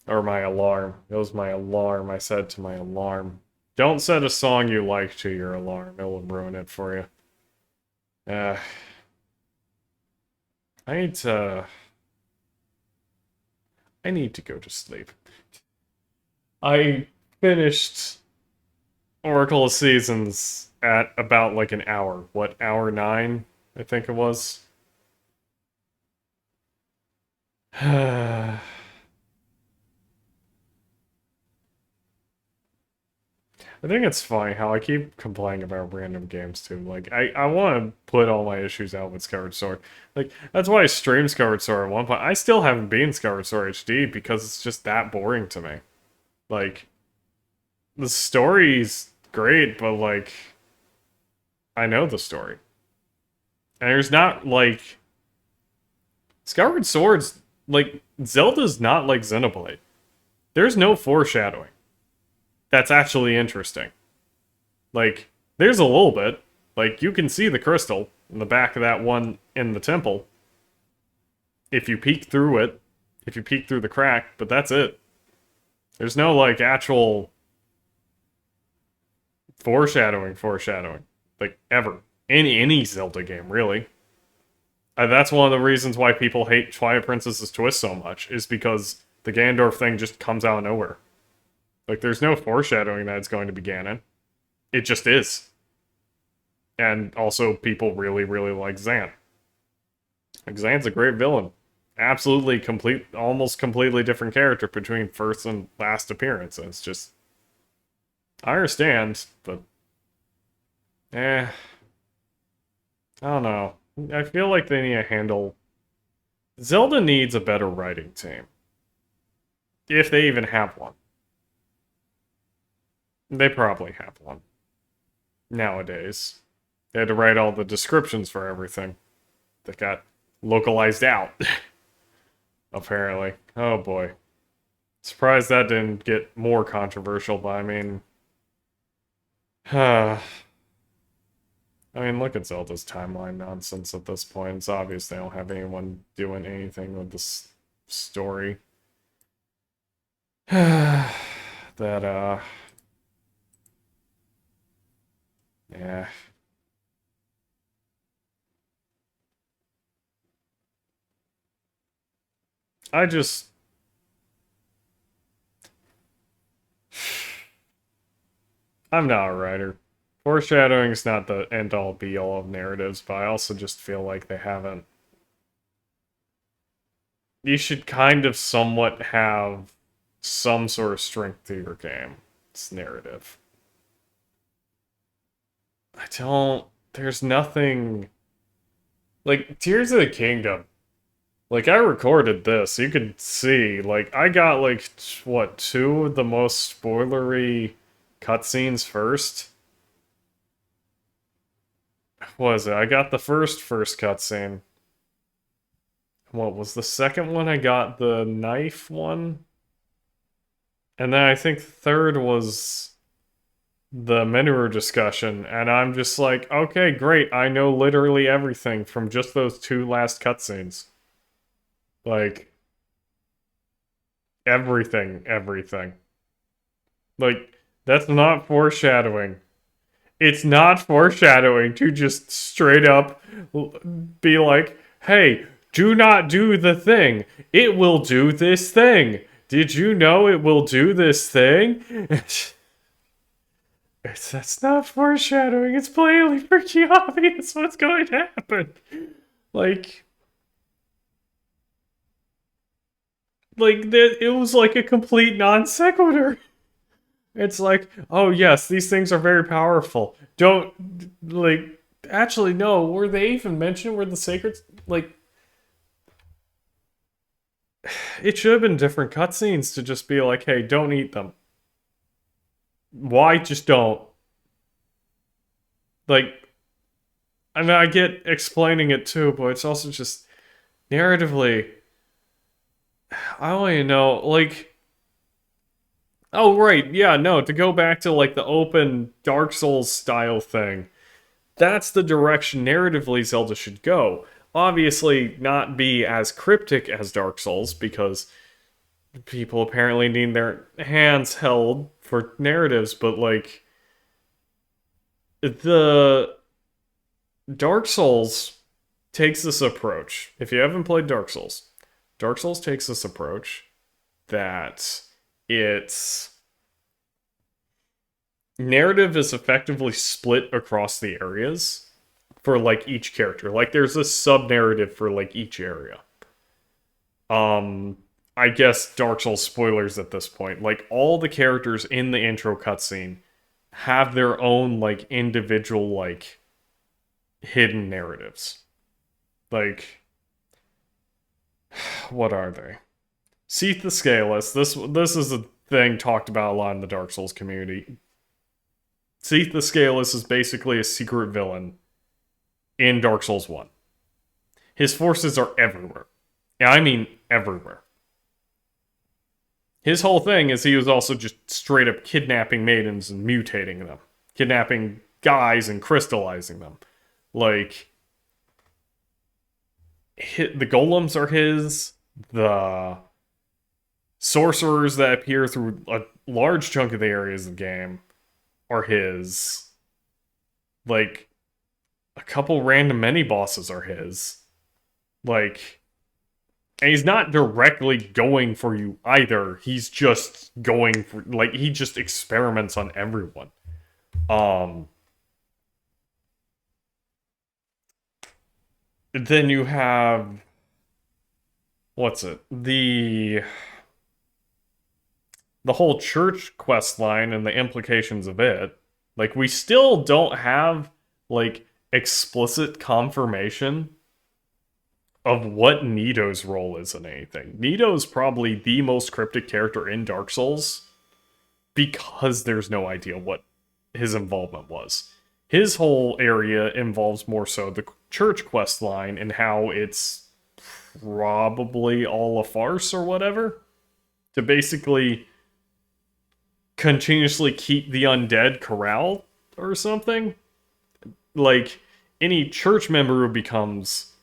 Or my alarm. It was my alarm. I said to my alarm. Don't set a song you like to your alarm. It will ruin it for you. Uh, I need to... I need to go to sleep. I finished Oracle of Seasons at about like an hour. What, hour 9? I think it was. I think it's funny how I keep complaining about random games too. Like, I want to put all my issues out with Skyward Sword. Like, that's why I streamed Skyward Sword at one point. I still haven't beaten Skyward Sword HD because it's just that boring to me. Like, the story's great, but like, I know the story. And there's not, like, Skyward Sword's, like, Zelda's not like Xenoblade. There's no foreshadowing. That's actually interesting. Like, there's a little bit. Like, you can see the crystal in the back of that one in the temple. If you peek through it. If you peek through the crack, but that's it. There's no, like, actual foreshadowing. Like, ever. In any Zelda game, really. That's one of the reasons why people hate Twilight Princess's Twist so much, is because the Ganondorf thing just comes out of nowhere. Like, there's no foreshadowing that it's going to be Ganon. It just is. And also, people really, really like Zant. Like, Zant's a great villain. Absolutely almost completely different character between first and last appearance. It's just... I understand, but... I don't know. I feel like they need to handle... Zelda needs a better writing team. If they even have one. They probably have one. Nowadays. They had to write all the descriptions for everything. That got localized out. Apparently. Oh boy. Surprised that didn't get more controversial, but I mean... I mean, look at Zelda's timeline nonsense at this point. It's obvious they don't have anyone doing anything with this story. that, yeah. I just... I'm not a writer. Foreshadowing is not the end-all be-all of narratives, but I also just feel like they haven't... You should kind of somewhat have some sort of strength to your game. It's narrative. I don't... There's nothing... Like, Tears of the Kingdom. Like, I recorded this. You could see, like, I got, like, what, 2 of the most spoilery cutscenes first? What was it? I got the first cutscene. What was the second one? I got the knife one. And then I think third was the Minoru discussion, and I'm just like, okay, great, I know literally everything from just those two last cutscenes. Like, everything. Like, that's not foreshadowing. It's not foreshadowing to just straight up be like, hey, do not do the thing. It will do this thing. Did you know it will do this thing? That's not foreshadowing. It's plainly freaking obvious what's going to happen. Like, it was like a complete non sequitur. It's like, oh yes, these things are very powerful. Don't like actually no, were they even mentioned were the sacred like it should have been different cutscenes to just be like, hey, don't eat them. Why just don't? Like I mean I get explaining it too, but it's also just narratively I don't even know, like oh right, yeah, no, to go back to like the open Dark Souls style thing. That's the direction narratively Zelda should go. Obviously, not be as cryptic as Dark Souls, because people apparently need their hands held for narratives, but like, the Dark Souls takes this approach. If you haven't played Dark Souls takes this approach that its narrative is effectively split across the areas for like each character. Like there's a sub narrative for like each area. Um I guess Dark Souls spoilers at this point. Like all the characters in the intro cutscene have their own like individual like hidden narratives. Like what are they? Seath the Scaleless. This is a thing talked about a lot in the Dark Souls community. Seath the Scaleless is basically a secret villain in Dark Souls 1. His forces are everywhere. Yeah, I mean everywhere. His whole thing is he was also just straight up kidnapping maidens and mutating them. Kidnapping guys and crystallizing them. Like, the golems are his. The sorcerers that appear through a large chunk of the areas of the game are his. Like, a couple random mini bosses are his. Like, and he's not directly going for you either. He's just going for, like, he just experiments on everyone. Then you have, what's it? The whole church quest line and the implications of it. Like, we still don't have, like, explicit confirmation of what Nito's role is in anything. Nito's probably the most cryptic character in Dark Souls because there's no idea what his involvement was. His whole area involves more so the church quest line and how it's probably all a farce or whatever to basically continuously keep the undead corralled or something. Like, any church member who becomes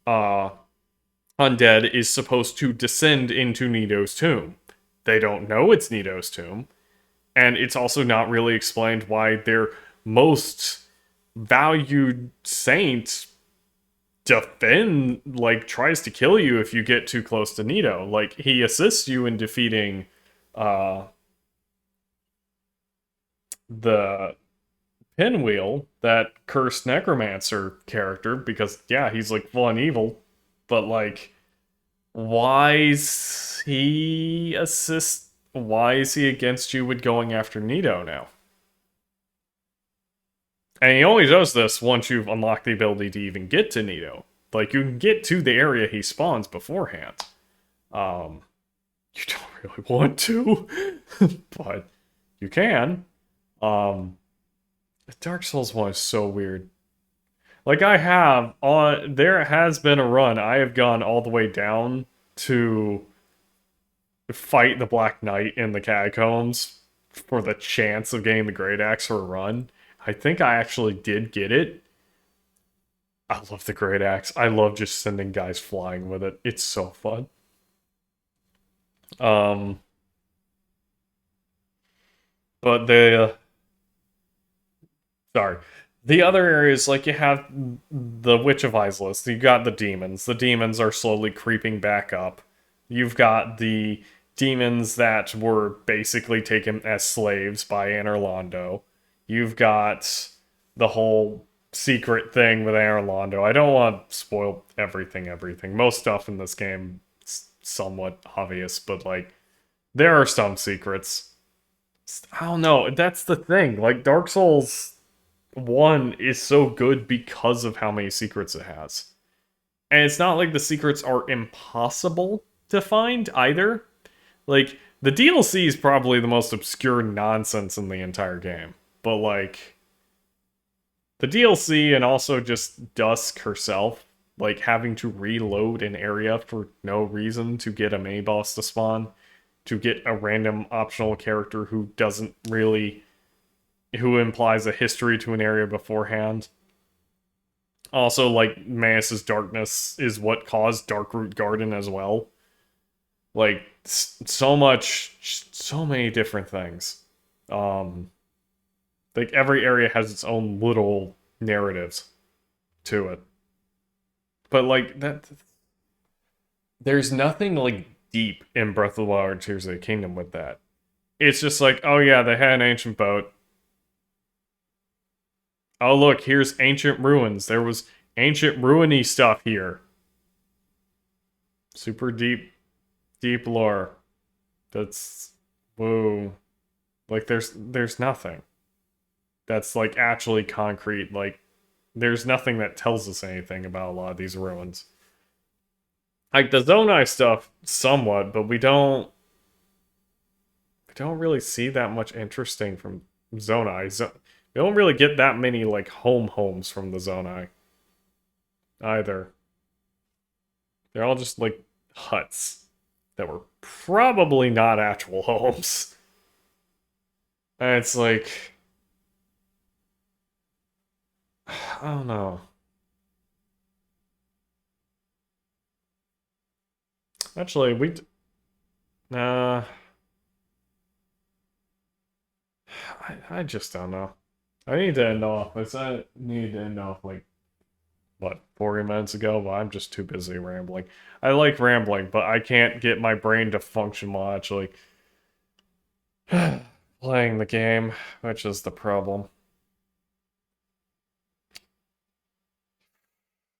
undead is supposed to descend into Nito's tomb. They don't know it's Nito's tomb, and it's also not really explained why their most valued saint tries to kill you if you get too close to Nito. Like, he assists you in defeating the Pinwheel, that cursed necromancer character, because yeah, he's like full on evil, but like, why is he against you with going after Nito now? And he only does this once you've unlocked the ability to even get to Nito. Like, you can get to the area he spawns beforehand. You don't really want to, but you can. Dark Souls 1 is so weird. Like, there has been a run, I have gone all the way down to fight the Black Knight in the catacombs for the chance of getting the Great Axe for a run. I think I actually did get it. I love the Great Axe. I love just sending guys flying with it. It's so fun. Um, but sorry. The other areas, like you have the Witch of Islist, you got the demons. The demons are slowly creeping back up. You've got the demons that were basically taken as slaves by Anorlando. You've got the whole secret thing with Anorlando. I don't want to spoil everything. Most stuff in this game is somewhat obvious, but like there are some secrets. I don't know. That's the thing. Like Dark Souls 1 is so good because of how many secrets it has. And it's not like the secrets are impossible to find either. Like, the DLC is probably the most obscure nonsense in the entire game. But, like, the DLC and also just Dusk herself, like, having to reload an area for no reason to get a mini boss to spawn, to get a random optional character who doesn't really who implies a history to an area beforehand. Also, like, Manus's darkness is what caused Darkroot Garden as well. Like, so many different things. Um, like, every area has its own little narratives to it. But, like, there's nothing, like, deep in Breath of the Wild or Tears of the Kingdom with that. It's just like, oh yeah, they had an ancient boat. Oh, look, here's ancient ruins. There was ancient ruiny stuff here. Super deep lore. That's whoa. Like there's nothing. That's like actually concrete. Like there's nothing that tells us anything about a lot of these ruins. Like the Zonai stuff somewhat, but we don't really see that much interesting from Zonai. We don't really get that many like homes from the Zonai either. They're all just like huts that were probably not actual homes. And it's like I don't know. Actually, nah. I just don't know. I need to end off. I need to end off like what 40 minutes ago, but I'm just too busy rambling. I like rambling, but I can't get my brain to function while actually playing the game, which is the problem.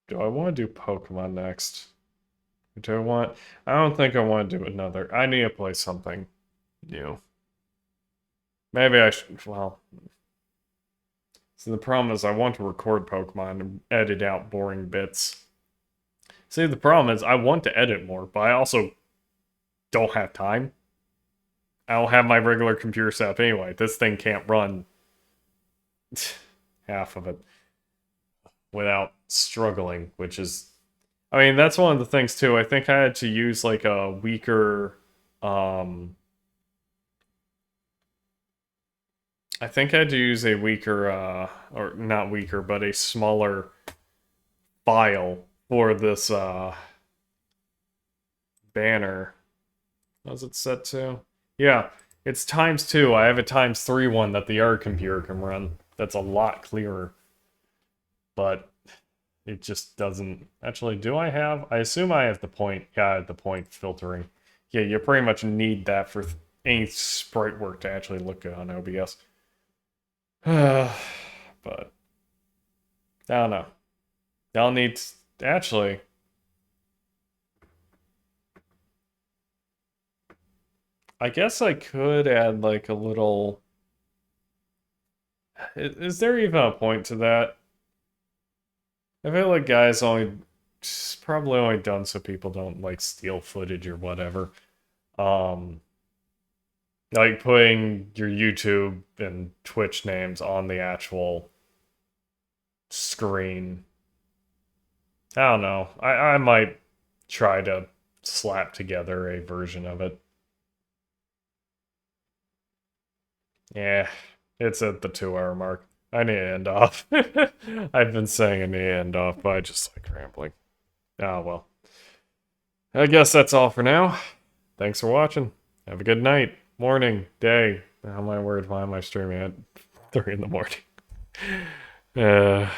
Do I want to do Pokemon next? Do I want? I don't think I want to do another. I need to play something new. Maybe I should. Well, so the problem is I want to record Pokemon and edit out boring bits. See, the problem is I want to edit more, but I also don't have time. I don't have my regular computer set up anyway. This thing can't run half of it without struggling, which is I mean, that's one of the things too. I think I had to use like a weaker I think I had to use a weaker or not weaker, but a smaller file for this banner. How's it set to? Yeah, it's ×2. I have a ×3 one that the other computer can run. That's a lot clearer. But it just doesn't... Actually, do I have... I assume I have the point... Yeah, the point filtering. Yeah, you pretty much need that for any sprite work to actually look good on OBS. But... I don't know. Y'all need... Actually... I guess I could add like a little... Is there even a point to that? I feel like guys only... It's probably only done so people don't like steal footage or whatever. Like putting your YouTube and Twitch names on the actual screen. I don't know. I might try to slap together a version of it. Yeah, it's at the 2 hour mark. I need to end off. I've been saying I need to end off, but I just like rambling. Ah, well. I guess that's all for now. Thanks for watching. Have a good night, morning, day. Oh my word, why am I streaming at 3 in the morning? Uh...